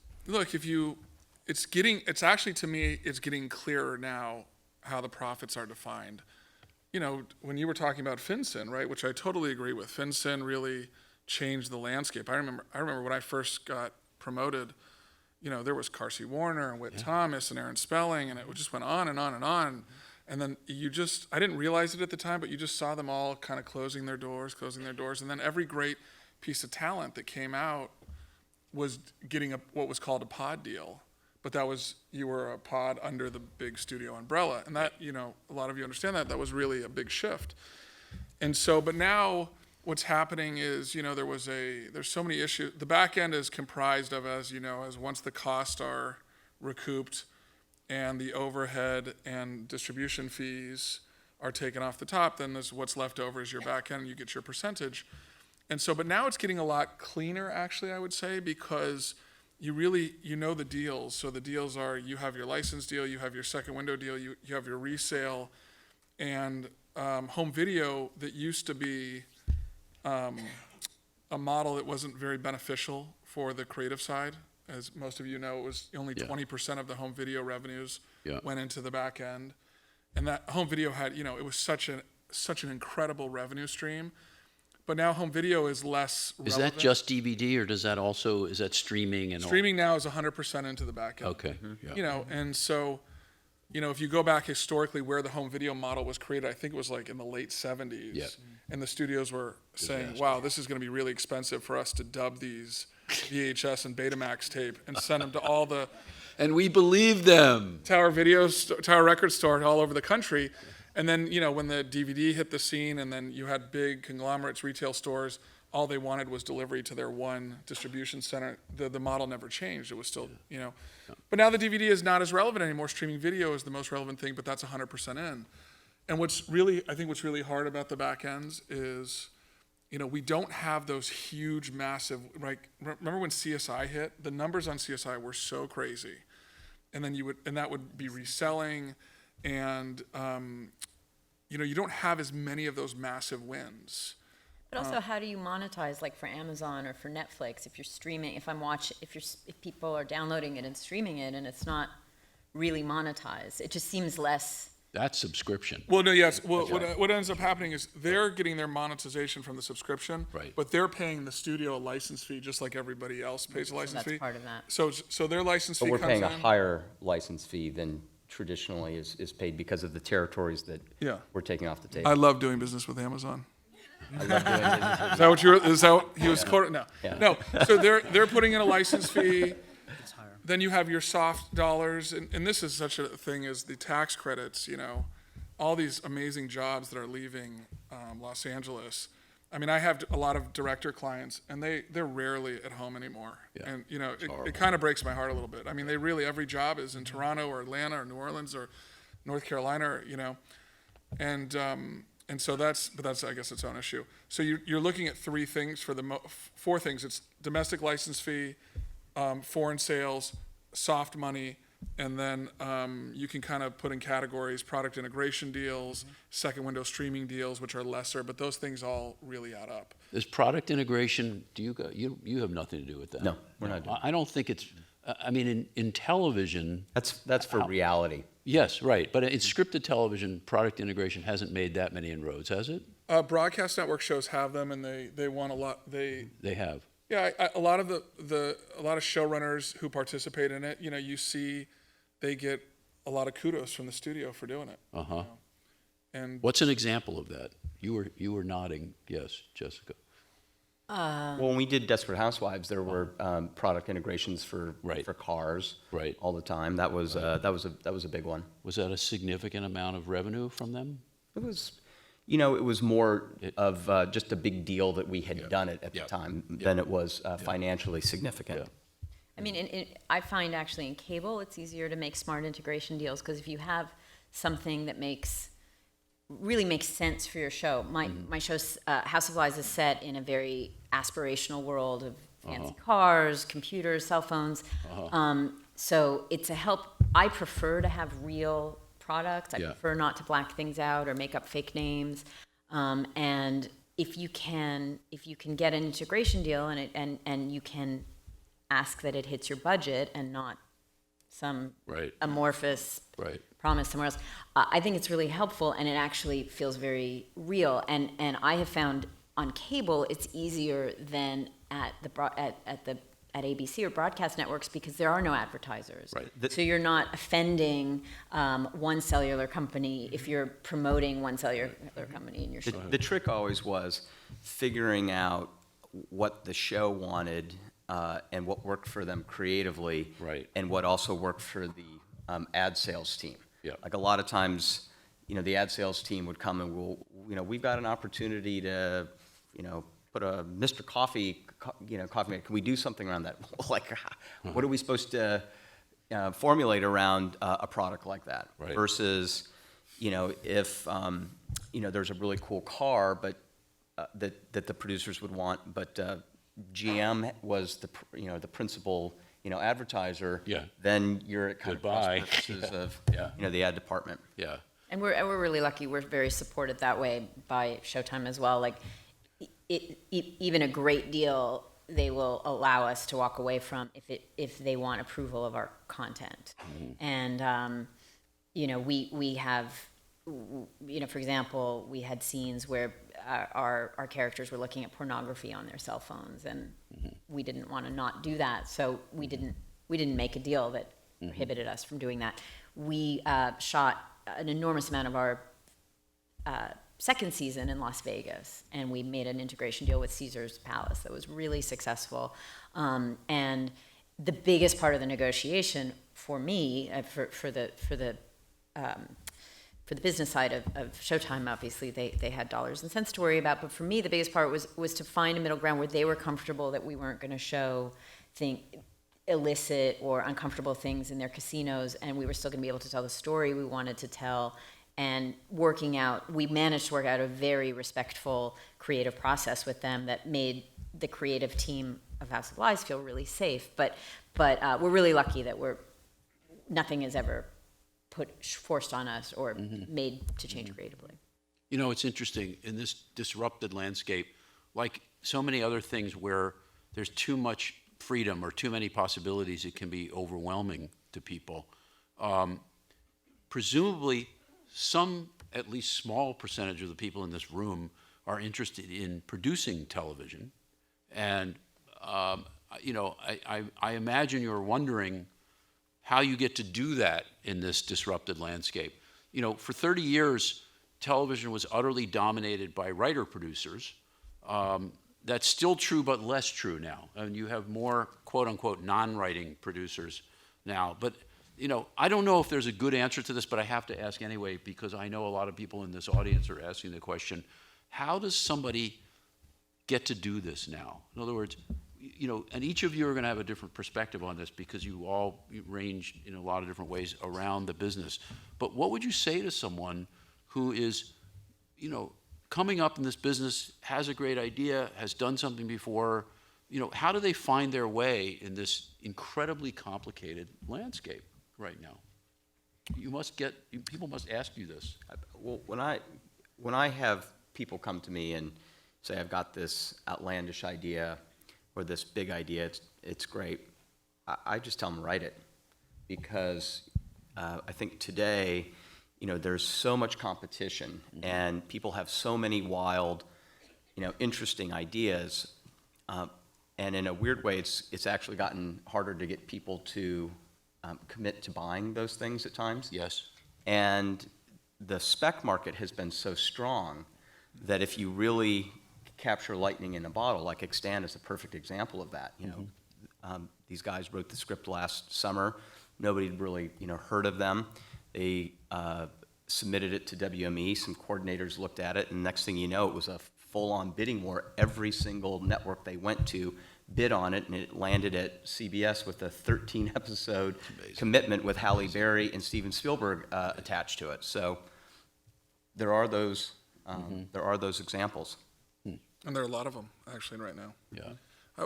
actually to me it's getting clearer now how the profits are defined. When you were talking about FinCEN, right, which I totally agree with, FinCEN really changed the landscape. I remember when I first got promoted, there was Carsey Warner and Whit Thomas and Aaron Spelling, and it just went on and on and on. And then I didn't realize it at the time, but you just saw them all kind of closing their doors. And then every great piece of talent that came out was getting what was called a pod deal. But you were a pod under the big studio umbrella. And that, a lot of you understand that was really a big shift. And so, but now what's happening is, there's so many issues. The back end is comprised of, as once the costs are recouped and the overhead and distribution fees are taken off the top, then what's left over is your back end and you get your percentage. And so, but now it's getting a lot cleaner, actually, I would say, because you really, the deals. So the deals are, you have your license deal, you have your second window deal, you have your resale, and home video that used to be a model that wasn't very beneficial for the creative side. As most of you know, it was only 20% of the home video revenues went into the back end. And that home video had, it was such an incredible revenue stream. But now home video is less relevant. Is that just DVD, or is that streaming and Streaming now is 100% into the back end. Okay. Yeah. And so, if you go back historically where the home video model was created, I think it was like in the late 70s. Yeah. And the studios were saying, wow, this is going to be really expensive for us to dub these VHS and Betamax tape and send them to all the And we believe them. Tower record store all over the country. And then, when the DVD hit the scene and then you had big conglomerates, retail stores all they wanted was delivery to their one distribution center. The model never changed. It was still, But now the DVD is not as relevant anymore. Streaming video is the most relevant thing, but that's 100% in. And I think what's really hard about the back ends is, we don't have those huge, massive, remember when CSI hit? The numbers on CSI were so crazy. And then that would be reselling, and, you don't have as many of those massive wins. But also, how do you monetize, like for Amazon or for Netflix, if you're streaming, if people are downloading it and streaming it and it's not really monetized? It just seems less. That's subscription. Well, no, yes. Well, what ends up happening is they're getting their monetization from the subscription, Right. but they're paying the studio a license fee just like everybody else pays a license fee. That's part of that. So their license But fee we're comes paying a in. higher license fee than traditionally is paid because of the territories that Yeah. we're taking off the I table. love doing business with Amazon. I love doing business with Is that what he was quoting? No. Yeah. No. So they're putting in a license fee. Then you have your soft dollars, and this is such a thing as the tax credits, all these amazing jobs that are leaving Los Angeles. I mean, I have a lot of director clients, and they're rarely at home anymore. Yeah. And, it kind of breaks my heart a little bit. I mean, every job is in Toronto or Atlanta or New Orleans or North Carolina, and so that's I guess its own issue. So you're looking at three things four things. It's domestic license fee, foreign sales, soft money, and then you can kind of put in categories: product integration deals, second window streaming deals, which are lesser, but those things all really add up. Is product integration, you have nothing to do with that? No, we're not doing I don't think it's, I mean, in television, That's for reality. yes, right, but in scripted television, product integration hasn't made that many inroads, has it? Broadcast network shows have them, and they want a lot. They have. Yeah, a lot of a lot of showrunners who participate in it, you see, they get a lot of kudos from the studio for doing it. Uh-huh. And What's an example of that? You were nodding, yes, Jessica. Well, when we did Desperate Housewives, there were product integrations for Right. for cars Right. all the time. That was a big one. Was that a significant amount of revenue from them? It was, it was more of just a big deal that we had done it at the time than it was financially significant. Yeah. I mean, I find actually in cable, it's easier to make smart integration deals, because if you have something that really makes sense for your show. My show, House of Lies, is set in a very aspirational world of fancy cars, computers, cell phones. So it's a help. I prefer to have real products. I prefer not to black things out or make up fake names. And if you can get an integration deal and you can ask that it hits your budget and not some amorphous promise somewhere else, I think it's really helpful, and it actually feels very real. And I have found on cable it's easier than at ABC or broadcast networks, because there are no advertisers. Right. So you're not offending one cellular company if you're promoting one cellular company in your show. The trick always was figuring out what the show wanted and what worked for them creatively, Right. and what also worked for the ad sales team. Yeah. Like a lot of times, the ad sales team would come and we've got an opportunity to, put a Mr. Coffee, coffee maker. Can we do something around that? Like, what are we supposed to formulate around a product like that? Right. Versus, if there's a really cool car, but that the producers would want, but GM was the principal advertiser. Yeah. Then you're at kind Goodbye. of cross purposes of Yeah. the ad department. Yeah. And we're really lucky. We're very supported that way by Showtime as well. Like, even a great deal, they will allow us to walk away from if they want approval of our content. And we have, for example, we had scenes where our characters were looking at pornography on their cell phones, and we didn't want to not do that, so we didn't make a deal that prohibited us from doing that. We shot an enormous amount of our second season in Las Vegas, and we made an integration deal with Caesar's Palace that was really successful. And the biggest part of the negotiation for me, for for the business side of Showtime, obviously they had dollars and cents to worry about. But for me, the biggest part was to find a middle ground where they were comfortable that we weren't going to show illicit or uncomfortable things in their casinos, and we were still going to be able to tell the story we wanted to tell. And we managed to work out a very respectful creative process with them that made the creative team of House of Lies feel really safe. But we're really lucky that nothing is ever forced on us or made to change creatively. You know, it's interesting, in this disrupted landscape, like so many other things where there's too much freedom or too many possibilities, it can be overwhelming to people. Presumably, some, at least small percentage of the people in this room are interested in producing television. And, you know, I imagine you're wondering how you get to do that in this disrupted landscape. You know, for 30 years, television was utterly dominated by writer-producers. That's still true, but less true now. And you have more, quote-unquote, non-writing producers now. But, you know, I don't know if there's a good answer to this, but I have to ask anyway, because I know a lot of people in this audience are asking the question, how does somebody get to do this now? In other words, you know, and each of you are going to have a different perspective on this because you range in a lot of different ways around the business. But what would you say to someone who is, you know, coming up in this business, has a great idea, has done something before? You know, how do they find their way in this incredibly complicated landscape right now? People must ask you this. Well, when I have people come to me and say, I've got this outlandish idea or this big idea, it's great, I just tell them, write it. Because I think today, you know, there's so much competition and people have so many wild, you know, interesting ideas. And in a weird way, it's actually gotten harder to get people to commit to buying those things at times. Yes. And the spec market has been so strong that if you really capture lightning in a bottle, like Extant is a perfect example of that. You know, these guys wrote the script last summer. Nobody had really, you know, heard of them. They submitted it to WME. Some coordinators looked at it, and next thing you know, it was a full-on bidding war. Every single network they went to bid on it, and it landed at CBS with a 13-episode commitment with Halle Berry and Steven Spielberg attached to it. So there are those examples. And there are a lot of them actually right now. Yeah.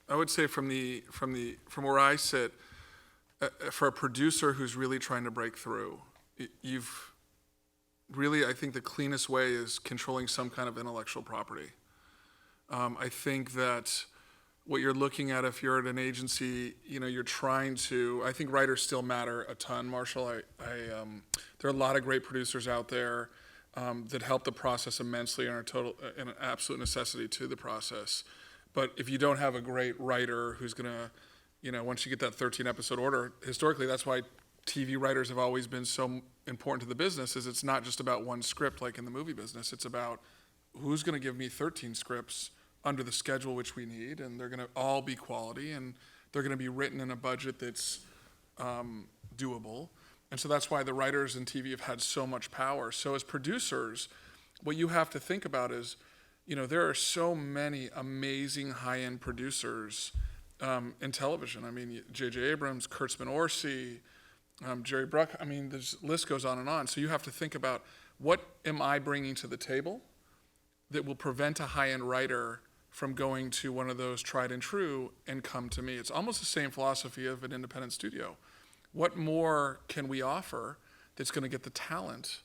I would say from where I sit, for a producer who's really trying to break through, you've really, I think the cleanest way is controlling some kind of intellectual property. I think that what you're looking at, if you're at an agency, you know, you're trying to, I think writers still matter a ton, Marshall. There are a lot of great producers out there that help the process immensely and are an absolute necessity to the process. But if you don't have a great writer who's gonna, you know, once you get that 13-episode order, historically, that's why TV writers have always been so important to the business, is it's not just about one script like in the movie business. It's about who's gonna give me 13 scripts under the schedule which we need, and they're gonna all be quality, and they're gonna be written in a budget that's doable. And so that's why the writers in TV have had so much power. So as producers, what you have to think about is, you know, there are so many amazing high-end producers in television. I mean, J.J. Abrams, Kurtzman Orsi, Jerry Bruck, I mean, the list goes on and on. So you have to think about, what am I bringing to the table that will prevent a high-end writer from going to one of those tried and true and come to me? It's almost the same philosophy of an independent studio. What more can we offer that's going to get the talent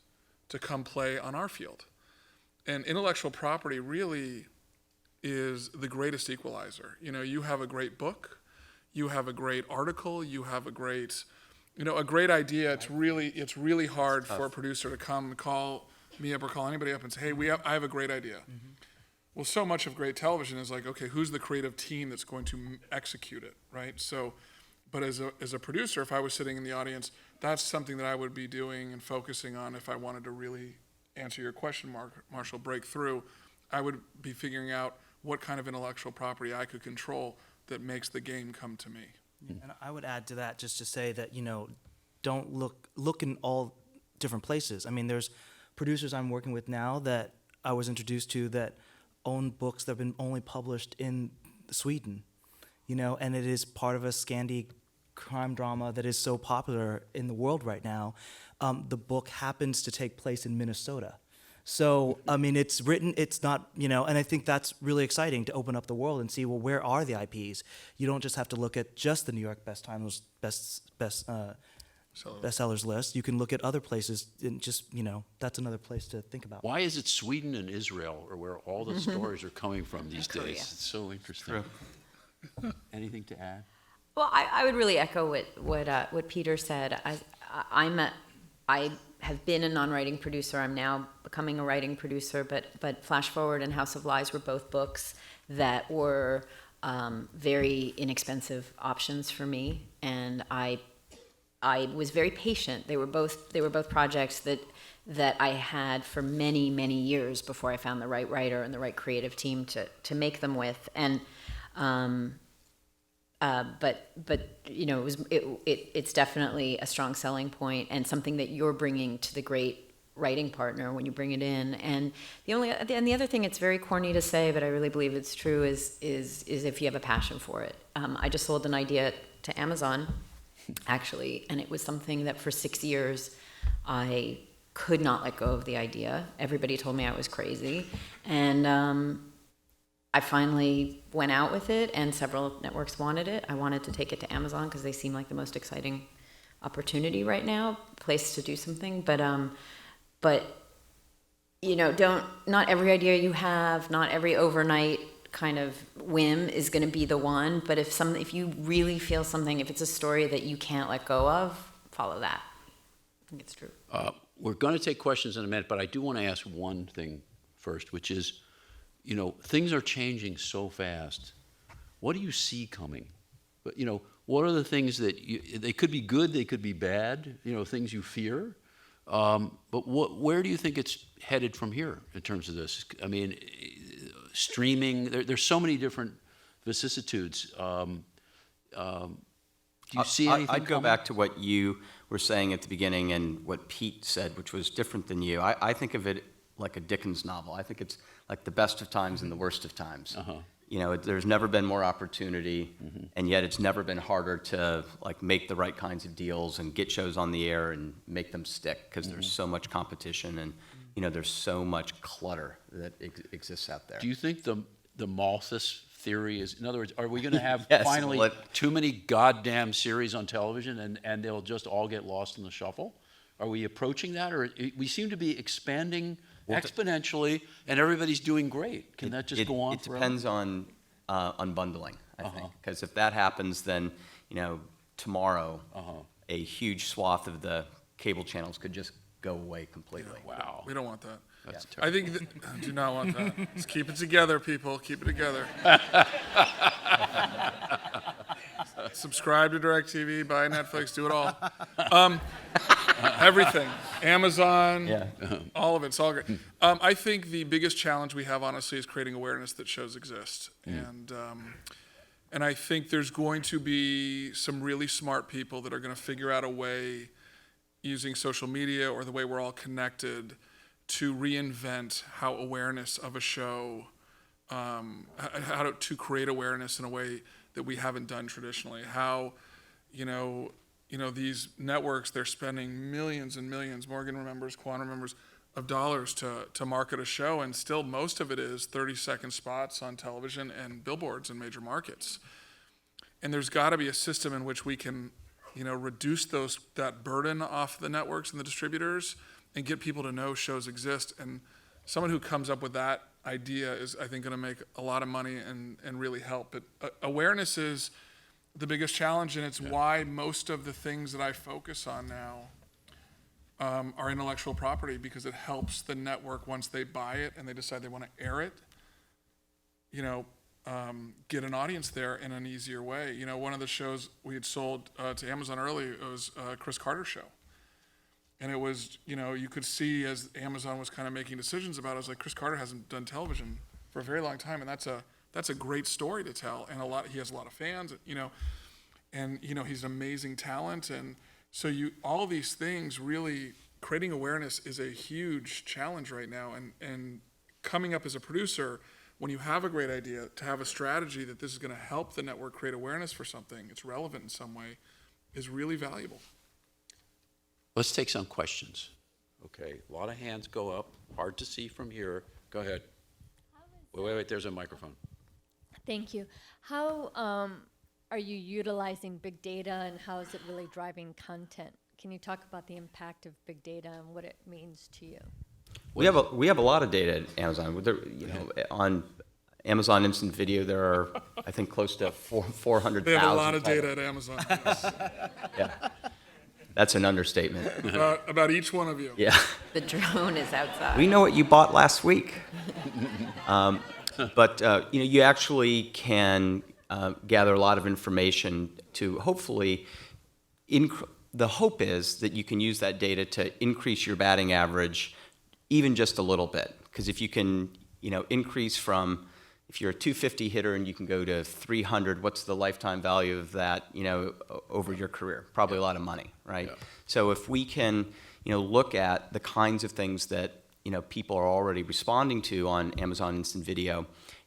to come play on our field? And intellectual property really is the greatest equalizer. You know, you have a great book, you have a great article, you have a great, you know, a great idea. It's really hard for a producer to come and call me up or call anybody up and say, hey, I have a great idea. Mm-hmm. Well, so much of great television is like, okay, who's the creative team that's going to execute it, right? So, but as a producer, if I was sitting in the audience, that's something that I would be doing and focusing on if I wanted to really answer your question, Marshall, break through. I would be figuring out what kind of intellectual property I could control that makes the game come to me. And I would add to that just to say that, you know, don't look in all different places. I mean, there's producers I'm working with now that I was introduced to that own books that have been only published in Sweden, and it is part of a Scandi crime drama that is so popular in the world right now. The book happens to take place in Minnesota. So, I mean, it's written, it's not, and I think that's really exciting to open up the world and see, well, where are the IPs? You don't just have to look at just the New York bestsellers list. You can look at other places and just, that's another place to think about. Why is it Sweden and Israel are where all the stories are coming from these days? Korea. It's so interesting. Anything to add? Well, I would really echo what Peter said. I have been a non-writing producer. I'm now becoming a writing producer. But Flashforward and House of Lies were both books that were very inexpensive options for me, and I was very patient. They were both projects that I had for many, many years before I found the right writer and the right creative team to make them with. And it's definitely a strong selling point and something that you're bringing to the great writing partner when you bring it in. And the other thing, it's very corny to say, but I really believe it's true, is if you have a passion for it. I just sold an idea to Amazon, actually, and it was something that for 6 years I could not let go of the idea. Everybody told me I was crazy, and I finally went out with it, and several networks wanted it. I wanted to take it to Amazon because they seem like the most exciting opportunity right now, place to do something. But not every idea you have, not every overnight kind of whim is going to be the one. But if you really feel something, if it's a story that you can't let go of, follow that. I think it's true. We're going to take questions in a minute, but I do want to ask one thing first, which is, things are changing so fast. What do you see coming? But, what are the things that they could be good, they could be bad, things you fear? But where do you think it's headed from here in terms of this? I mean, streaming, there's so many different vicissitudes. Do you see anything I'd go coming? back to what you were saying at the beginning and what Pete said, which was different than you. I think of it like a Dickens novel. I think it's like the best of times and the worst of times. There's never been more opportunity, and yet it's never been harder to make the right kinds of deals and get shows on the air and make them stick, because there's so much competition and there's so much clutter that exists out there. Do you think the Malthus theory is, in other words, are we going to have Yes, finally too many goddamn series on television and they'll just all get lost in the shuffle? Are we approaching that, or we seem to be expanding exponentially, and everybody's doing great? Can that just go on It forever? depends on unbundling, I think. Because if that happens, then, tomorrow, a huge swath of the cable channels could just go away completely. Wow. We don't want that. That's I terrible. think I do not want that. Let's keep it together, people. Keep it together. Subscribe to DirecTV, buy Netflix, do it all. Everything. Amazon, all of it. It's all great. I think the biggest challenge we have, honestly, is creating awareness that shows exist. And I think there's going to be some really smart people that are going to figure out a way, using social media or the way we're all connected, to reinvent how awareness of a show, how to create awareness in a way that we haven't done traditionally. How, these networks, they're spending millions and millions, Morgan remembers, Quan remembers, of dollars to market a show, and still most of it is 30-second spots on television and billboards in major markets. And there's got to be a system in which we can, reduce that burden off the networks and the distributors and get people to know shows exist. And someone who comes up with that idea is, I think, going to make a lot of money and really help. But awareness is the biggest challenge, and it's why most of the things that I focus on now are intellectual property, because it helps the network, once they buy it and they decide they want to air it, get an audience there in an easier way. One of the shows we had sold to Amazon early, it was Chris Carter's show. And it was, you could see as Amazon was kind of making decisions about it, I was like, Chris Carter hasn't done television for a very long time, and that's a great story to tell, and he has a lot of fans, and he's an amazing talent, and so all these things really creating awareness is a huge challenge right now. And coming up as a producer, when you have a great idea, to have a strategy that this is going to help the network create awareness for something, it's relevant in some way, is really valuable. Let's take some questions. Okay, a lot of hands go up, hard to see from here. Go ahead. Wait, there's a microphone. Thank you. How are you utilizing big data, and how is it really driving content? Can you talk about the impact of big data and what it means to you? We have a lot of data at Amazon. On Amazon Instant Video, there are, I think, close to 400,000. They have a lot of data at Amazon. Yes. Yeah, that's an understatement. about each one of you. Yeah, The drone is outside. we know what you bought last week. But you actually can gather a lot of information to hopefully the hope is that you can use that data to increase your batting average even just a little bit. Because if you can, increase from, if you're a 250 hitter and you can go to 300, what's the lifetime value of that, over your career? Probably a lot of money, right? Yeah. So if we can, look at the kinds of things that, people are already responding to on Amazon Instant Video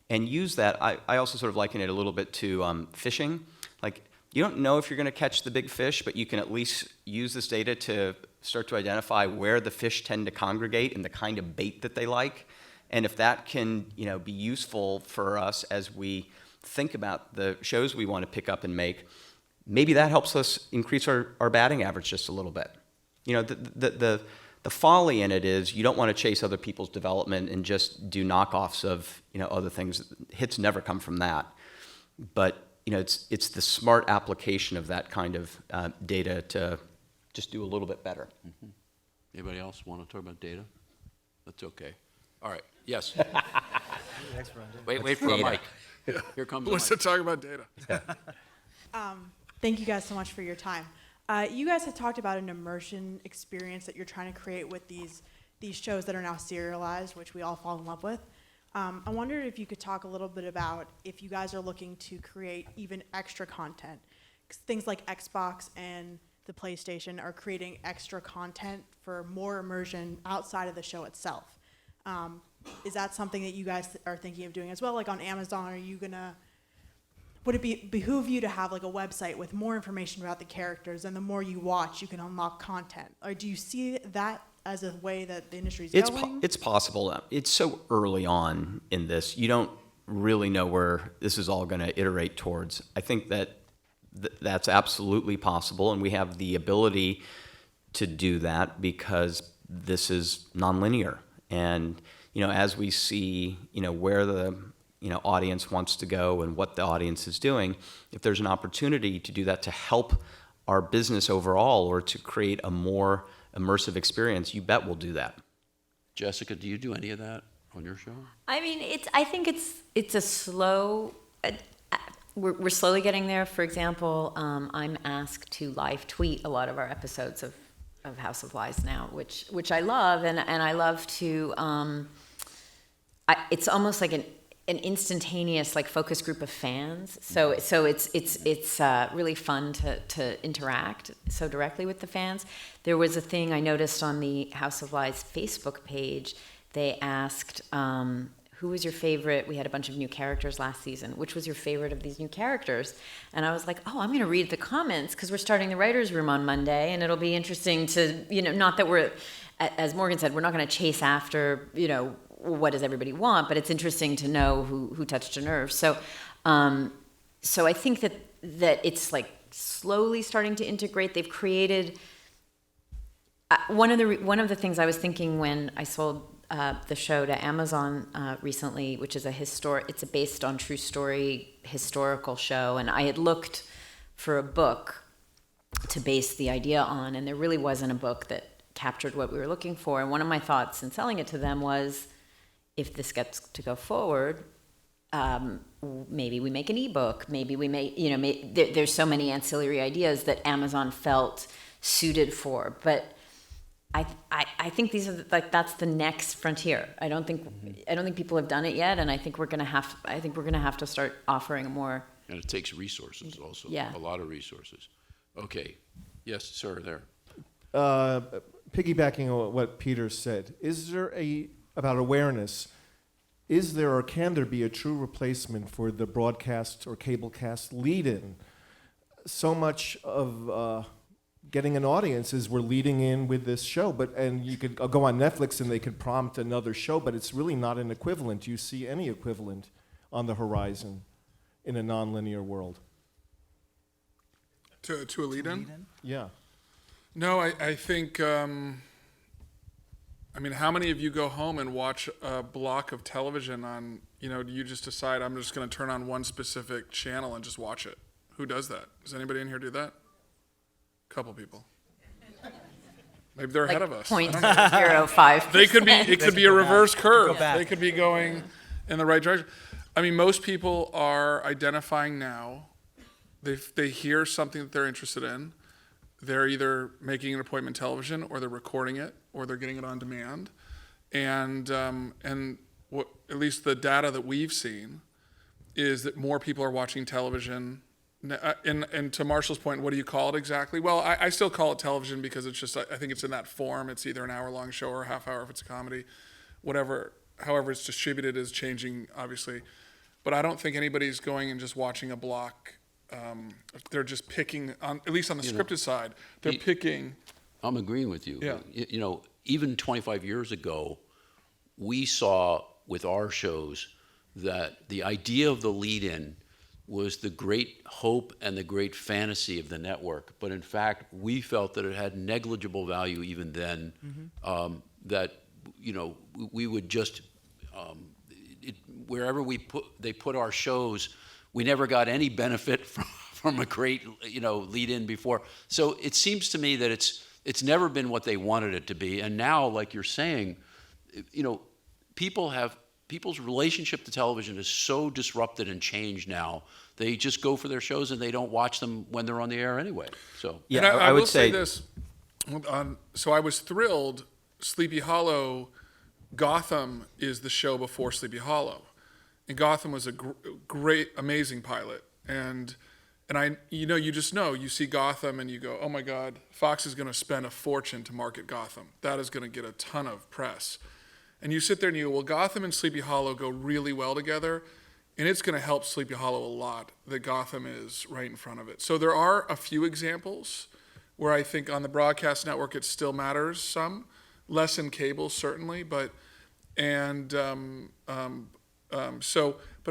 and use that, I also sort of liken it a little bit to fishing. Like, you don't know if you're going to catch the big fish, but you can at least use this data to start to identify where the fish tend to congregate and the kind of bait that they like. And if that can, be useful for us as we think about the shows we want to pick up and make, maybe that helps us increase our batting average just a little bit. The folly in it is you don't want to chase other people's development and just do knockoffs of, other things. Hits never come from that. But it's the smart application of that kind of data to just do a little bit better. Mm-hmm. Anybody else want to talk about data? That's okay. All right. Yes. Wait for a mic. Here comes the Let's mic. talk about data. Thank you guys so much for your time. You guys have talked about an immersion experience that you're trying to create with these shows that are now serialized, which we all fall in love with. I wondered if you could talk a little bit about if you guys are looking to create even extra content. 'Cause things like Xbox and the PlayStation are creating extra content for more immersion outside of the show itself. Is that something that you guys are thinking of doing as well? Like on Amazon, would it behoove you to have like a website with more information about the characters, and the more you watch, you can unlock content? Or do you see that as a way that the industry's going? It's possible. It's so early on in this. You don't really know where this is all going to iterate towards. I think that that's absolutely possible, and we have the ability to do that because this is nonlinear. And, as we see, where the audience wants to go and what the audience is doing, if there's an opportunity to do that to help our business overall or to create a more immersive experience, you bet we'll do that. Jessica, do you do any of that on your show? I mean, I think it's a slow. We're slowly getting there. For example, I'm asked to live tweet a lot of our episodes of House of Lies now, which I love, and I love to. It's almost like an instantaneous focus group of fans. So it's really fun to interact so directly with the fans. There was a thing I noticed on the House of Lies Facebook page. They asked, who was your favorite? We had a bunch of new characters last season. Which was your favorite of these new characters? And I was like, I'm going to read the comments because we're starting the writer's room on Monday, and it'll be interesting to, not that we're, as Morgan said, we're not going to chase after, what does everybody want, but it's interesting to know who touched a nerve. So I think that it's slowly starting to integrate. They've created one of the things I was thinking when I sold the show to Amazon recently, which is it's a based on true story historical show, and I had looked for a book to base the idea on, and there really wasn't a book that captured what we were looking for. And one of my thoughts in selling it to them was, if this gets to go forward, maybe we make an ebook. Maybe we make, there's so many ancillary ideas that Amazon felt suited for. But I think these are that's the next frontier. I don't think people have done it yet, and I think we're gonna have to start offering a more. And it takes resources also. Yeah. A lot of resources. Okay. Yes, sir. There. piggybacking on what Peter said, is there about awareness, is there or can there be a true replacement for the broadcast or cablecast lead-in? So much of getting an audience is we're leading in with this show, and you could go on Netflix and they could prompt another show, but it's really not an equivalent. Do you see any equivalent on the horizon in a nonlinear world? To a lead-in? Yeah. No, I think, I mean, how many of you go home and watch a block of television on, do you just decide I'm just going to turn on one specific channel and just watch it? Who does that? Does anybody in here do that? Couple people. Maybe they're ahead of us. I don't know. 0.05%. It could be a reverse curve. back. They could be going in the right direction. I mean, most people are identifying now. They hear something that they're interested in. They're either making an appointment television, or they're recording it, or they're getting it on demand. And what, at least the data that we've seen, is that more people are watching television. And to Marshall's point, what do you call it exactly? Well, I still call it television because it's just, I think it's in that form. It's either an hour-long show or a half hour if it's a comedy. Whatever, however it's distributed is changing, obviously. But I don't think anybody's going and just watching a block. They're just picking, at least on the scripted side, they're picking. I'm agreeing with you. Yeah. Even 25 years ago, we saw with our shows that the idea of the lead-in was the great hope and the great fantasy of the network. But in fact, we felt that it had negligible value even then, that, we would just, wherever they put our shows, we never got any benefit from a great, lead-in before. So it seems to me that it's never been what they wanted it to be. And now, like you're saying, people's relationship to television is so disrupted and changed now. They just go for their shows and they don't watch them when they're on the air anyway. So Yeah, And I will would say this. So I was thrilled. Sleepy Hollow, Gotham is the show before Sleepy Hollow, and Gotham was a great, amazing pilot. And you just know, you see Gotham and you go, oh my God, Fox is going to spend a fortune to market Gotham. That is going to get a ton of press. And you sit there and you go, well, Gotham and Sleepy Hollow go really well together, and it's going to help Sleepy Hollow a lot that Gotham is right in front of it. So there are a few examples where I think on the broadcast network it still matters some, less in cable certainly, but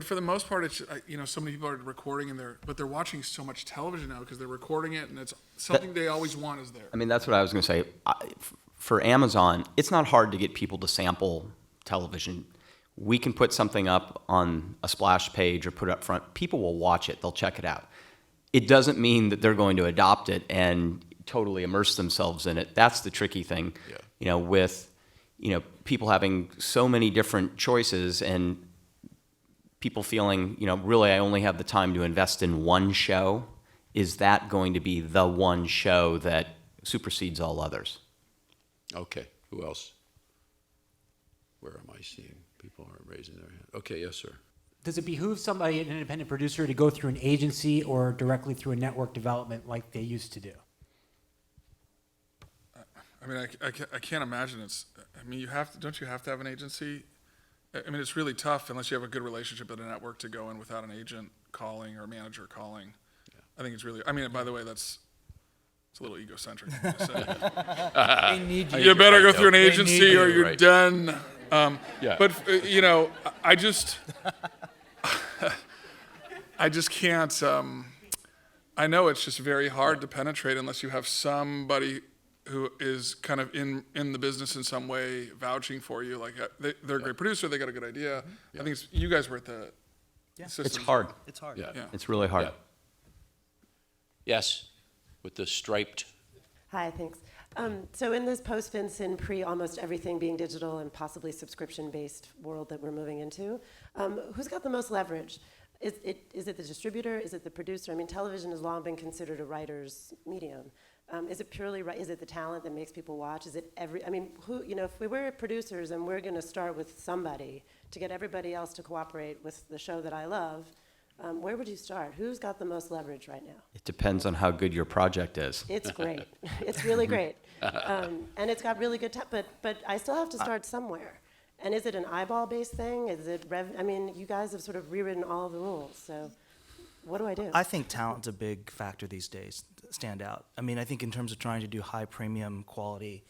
for the most part, it's so many people are recording but they're watching so much television now because they're recording it, and it's something they always want is there. I mean, that's what I was going to say. For Amazon, it's not hard to get people to sample television. We can put something up on a splash page or put it up front. People will watch it. They'll check it out. It doesn't mean that they're going to adopt it and totally immerse themselves in it. That's the tricky thing, with people having so many different choices and people feeling, really I only have the time to invest in one show. Is that going to be the one show that supersedes all others? Okay, who else? Where am I seeing people aren't raising their hand? Okay, yes, sir. Does it behoove somebody, an independent producer, to go through an agency or directly through a network development like they used to do? I mean, I can't imagine don't you have to have an agency? I mean, it's really tough unless you have a good relationship at a network to go in without an agent calling or a manager calling. Yeah. I think it's really, by the way, it's a little egocentric. They need you. You better go through an agency or you're right. done. Yeah. But, I just can't, I know it's just very hard to penetrate unless you have somebody who is kind of in the business in some way vouching for you. Like they're a great producer, they got a good idea. I think you guys were at the system. It's hard. It's hard. Yeah. It's really hard. Yeah. Yes, with the striped. Hi, thanks. So in this post-FinCEN, pre-almost everything being digital and possibly subscription-based world that we're moving into, who's got the most leverage? Is it the distributor? Is it the producer? I mean, television has long been considered a writer's medium. Is it purely, is it the talent that makes people watch? Is it if we were producers and we're going to start with somebody to get everybody else to cooperate with the show that I love, Where would you start? Who's got the most leverage right now? It depends on how good your project is. It's great. It's really great. And it's got really good but I still have to start somewhere. And is it an eyeball-based thing? Is it I mean, you guys have sort of rewritten all of the rules, so what do I do? I think talent's a big factor these days, stand out. I mean, I think in terms of trying to do high premium quality,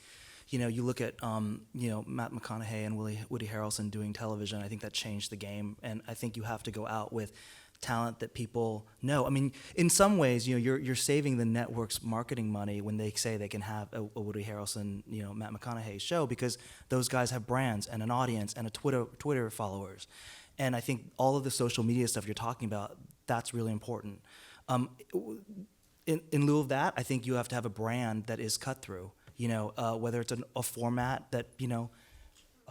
you look at, Matt McConaughey and Woody Harrelson doing television. I think that changed the game, and I think you have to go out with talent that people know. I mean, in some ways, you're saving the network's marketing money when they say they can have a Woody Harrelson, Matt McConaughey show, because those guys have brands and an audience and a Twitter followers, and I think all of the social media stuff you're talking about, that's really important. In lieu of that, I think you have to have a brand that is cut through. Whether it's a format that,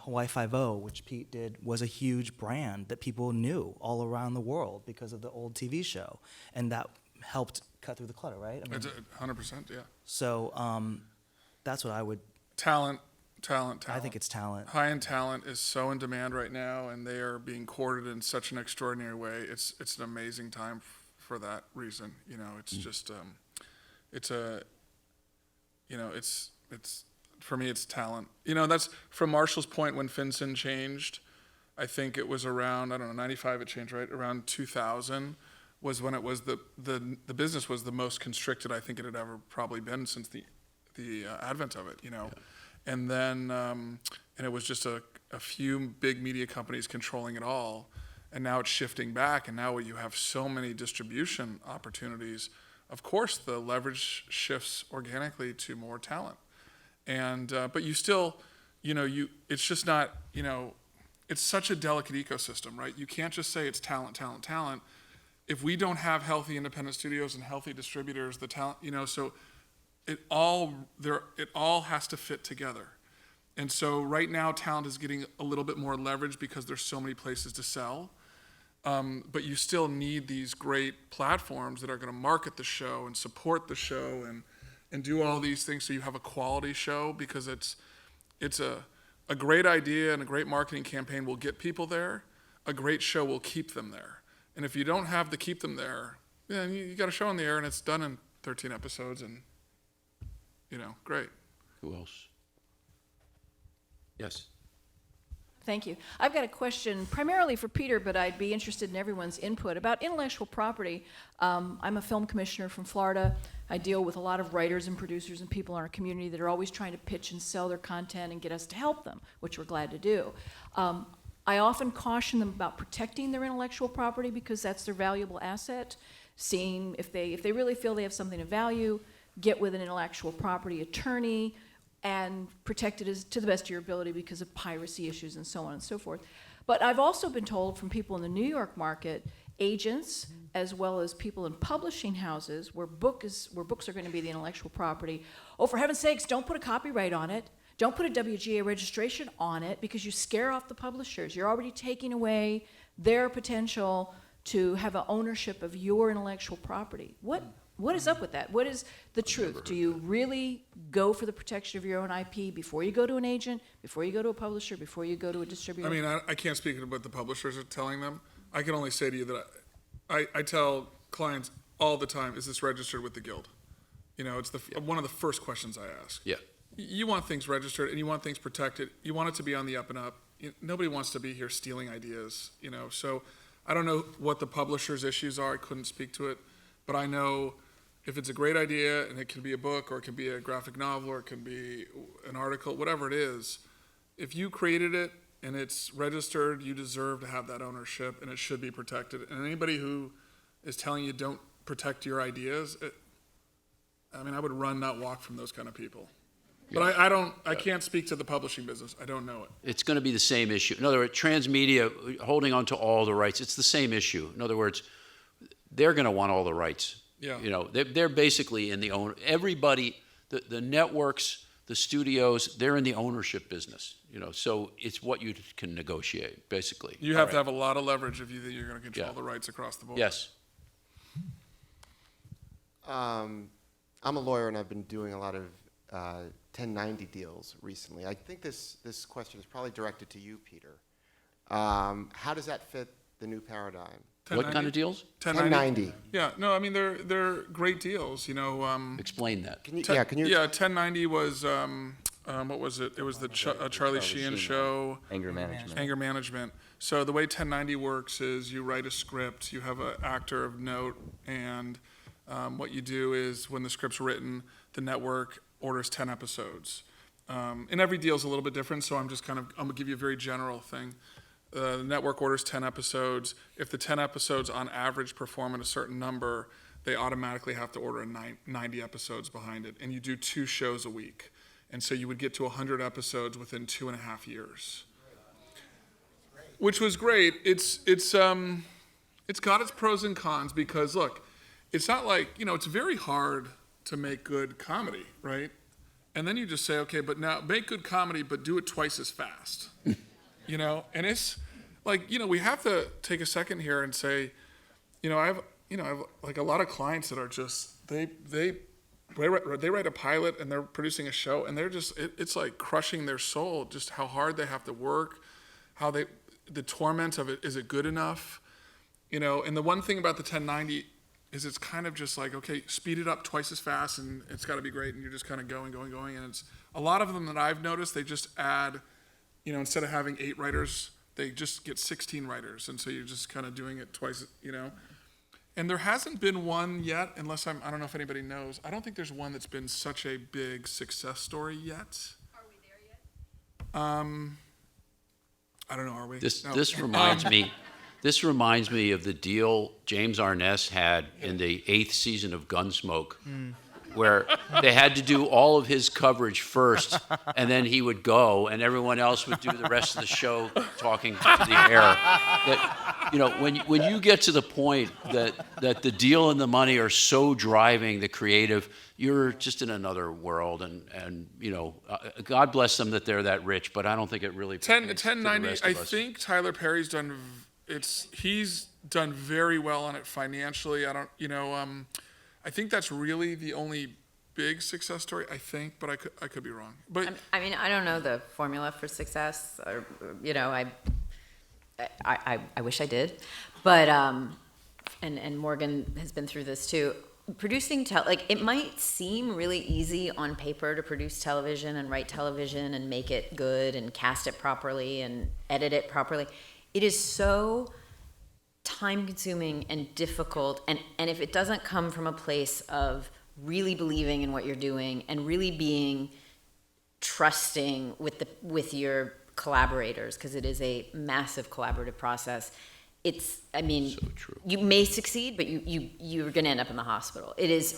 Hawaii Five-0, which Pete did, was a huge brand that people knew all around the world because of the old TV show. And that helped cut through the clutter, right? I mean, It's 100%, yeah. so that's what I would, Talent. I think it's talent. High-end talent is so in demand right now, and they are being courted in such an extraordinary way. It's an amazing time for that reason. It's just, it's for me, it's talent. That's from Marshall's point when FinCEN changed. I think it was around, 95 it changed, right? Around 2000 was when it was the business was the most constricted I think it had ever probably been since the advent of it, Yeah. And then, and it was just a few big media companies controlling it all. And now it's shifting back, and now you have so many distribution opportunities. Of course, the leverage shifts organically to more talent. And, but you still, it's just not, it's such a delicate ecosystem, right? You can't just say it's talent. If we don't have healthy independent studios and healthy distributors, the talent, so it all has to fit together. And so right now, talent is getting a little bit more leverage because there's so many places to sell. But you still need these great platforms that are going to market the show and support the show and do all these things so you have a quality show, because it's a great idea and a great marketing campaign will get people there. A great show will keep them there. And if you don't have the keep them there, then you got a show on the air and it's done in 13 episodes and, great. Who else? Yes. Thank you. I've got a question primarily for Peter, but I'd be interested in everyone's input about intellectual property. I'm a film commissioner from Florida. I deal with a lot of writers and producers and people in our community that are always trying to pitch and sell their content and get us to help them, which we're glad to do. I often caution them about protecting their intellectual property because that's their valuable asset. Seeing if they really feel they have something of value, get with an intellectual property attorney and protect it to the best of your ability because of piracy issues and so on and so forth. But I've also been told from people in the New York market, agents, as well as people in publishing houses where books are going to be the intellectual property, oh, for heaven's sakes, don't put a copyright on it. Don't put a WGA registration on it because you scare off the publishers. You're already taking away their potential to have an ownership of your intellectual property. What is up with that? What is the truth? Do you really go for the protection of your own IP before you go to an agent, before you go to a publisher, before you go to a distributor? I mean, I can't speak to what the publishers are telling them. I can only say to you that I tell clients all the time, is this registered with the Guild? It's one of the first questions I ask. Yeah. You want things registered and you want things protected. You want it to be on the up and up. Nobody wants to be here stealing ideas, So I don't know what the publisher's issues are. I couldn't speak to it. But I know if it's a great idea, and it can be a book, or it can be a graphic novel, or it can be an article, whatever it is, if you created it and it's registered, you deserve to have that ownership, and it should be protected. And anybody who is telling you don't protect your ideas, I would run, not walk from those kind of people. But I can't speak to the publishing business. I don't know it. It's going to be the same issue. In other words, transmedia holding on to all the rights, it's the same issue. In other words, they're going to want all the rights. Yeah. They're basically in the own. Everybody, the networks, the studios, they're in the ownership business. So it's what you can negotiate, basically. You have to have a lot of leverage if you think you're going to control the rights across the board. Yes. I'm a lawyer, and I've been doing a lot of 1090 deals recently. I think this question is probably directed to you, Peter. How does that fit the new paradigm? What kind of deals? 1090. Yeah, no, I mean, they're great deals, you know. Explain that. Can you? 1090 was, what was it? It was the Charlie Sheen show. Anger management. Anger management. So the way 1090 works is you write a script, you have an actor of note, and what you do is when the script's written, the network orders 10 episodes. And every deal's a little bit different, so I'm gonna give you a very general thing. The network orders 10 episodes. If the 10 episodes on average perform at a certain number, they automatically have to order 90 episodes behind it. And you do 2 shows a week. And so you would get to 100 episodes within 2.5 years. Which was great. It's got its pros and cons because, look, it's not like, you know, it's very hard to make good comedy, right? And then you just say, okay, but now make good comedy, but do it twice as fast. You know, and it's like, you know, we have to take a second here and say, you know, I have like a lot of clients that are just, they write a pilot and they're producing a show and they're just, it's like crushing their soul, just how hard they have to work, the torment of it, is it good enough? You know, and the one thing about the 1090 is it's kind of just like, okay, speed it up twice as fast and it's got to be great and you're just kind of going. And it's a lot of them that I've noticed, they just add, you know, instead of having 8 writers, they just get 16 writers. And so you're just kind of doing it twice, you know. And there hasn't been one yet, unless I don't know if anybody knows. I don't think there's one that's been such a big success story yet. Are we there yet? I don't know, are we? This reminds me of the deal James Arness had in the 8th season of Gunsmoke, where they had to do all of his coverage first, and then he would go, and everyone else would do the rest of the show talking to the air. That, you know, when you get to the point that the deal and the money are so driving the creative, you're just in another world, and you know, God bless them that they're that rich, but I don't think it really. 1090. I think Tyler Perry's done. He's done very well on it financially. I think that's really the only big success story, I think, but I could be wrong. But I mean, I don't know the formula for success, or, you know, I wish I did, but and Morgan has been through this too. Producing it might seem really easy on paper to produce television and write television and make it good and cast it properly and edit it properly. It is so time-consuming and difficult, and if it doesn't come from a place of really believing in what you're doing and really being trusting with your collaborators, because it is a massive collaborative process, so true. You may succeed, but you're going to end up in the hospital. It is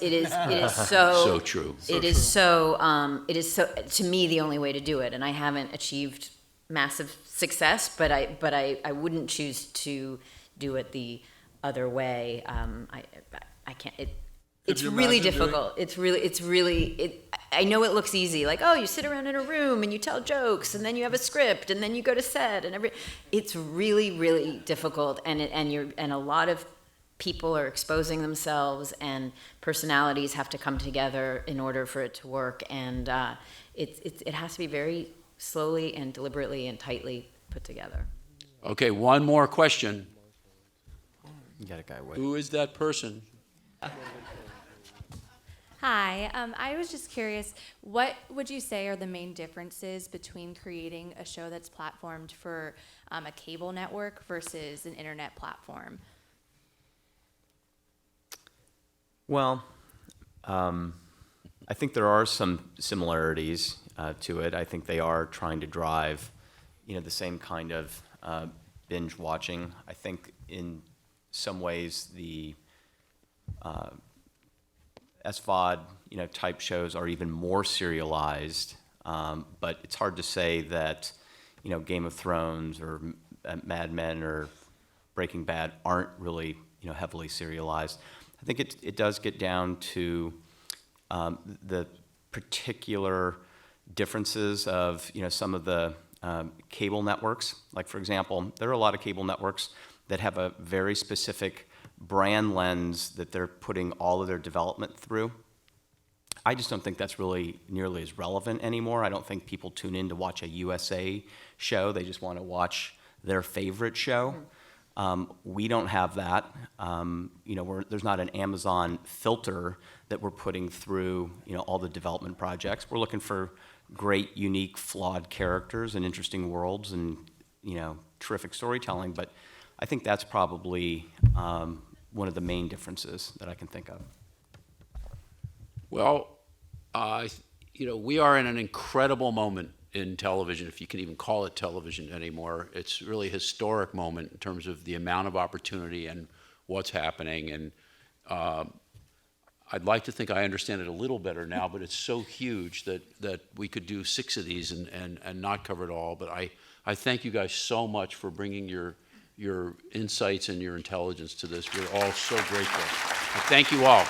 so true. It is so to me the only way to do it, and I haven't achieved massive success, but I wouldn't choose to do it the other way. I can't. It's really difficult. It's really. I know it looks easy, like, oh, you sit around in a room and you tell jokes, and then you have a script, and then you go to set, and it's really, really difficult, and a lot of people are exposing themselves, and personalities have to come together in order for it to work, and it has to be very slowly and deliberately and tightly put together. Okay, one more question. You got a guy waiting. Who is that person? Hi, I was just curious, what would you say are the main differences between creating a show that's platformed for a cable network versus an internet platform? Well, I think there are some similarities to it. I think they are trying to drive, the same kind of binge watching. I think in some ways the SVOD, type shows are even more serialized, but it's hard to say that, Game of Thrones or Mad Men or Breaking Bad aren't really, heavily serialized. I think it does get down to the particular differences of, some of the cable networks. Like, for example, there are a lot of cable networks that have a very specific brand lens that they're putting all of their development through. I just don't think that's really nearly as relevant anymore. I don't think people tune in to watch a USA show. They just want to watch their favorite show. We don't have that. There's not an Amazon filter that we're putting through, all the development projects. We're looking for great, unique, flawed characters and interesting worlds and, terrific storytelling. But I think that's probably one of the main differences that I can think of. Well, we are in an incredible moment in television, if you can even call it television anymore. It's really a historic moment in terms of the amount of opportunity and what's happening. And I'd like to think I understand it a little better now, but it's so huge that we could do 6 of these and not cover it all. But I thank you guys so much for bringing your insights and your intelligence to this. We're all so grateful. I thank you all.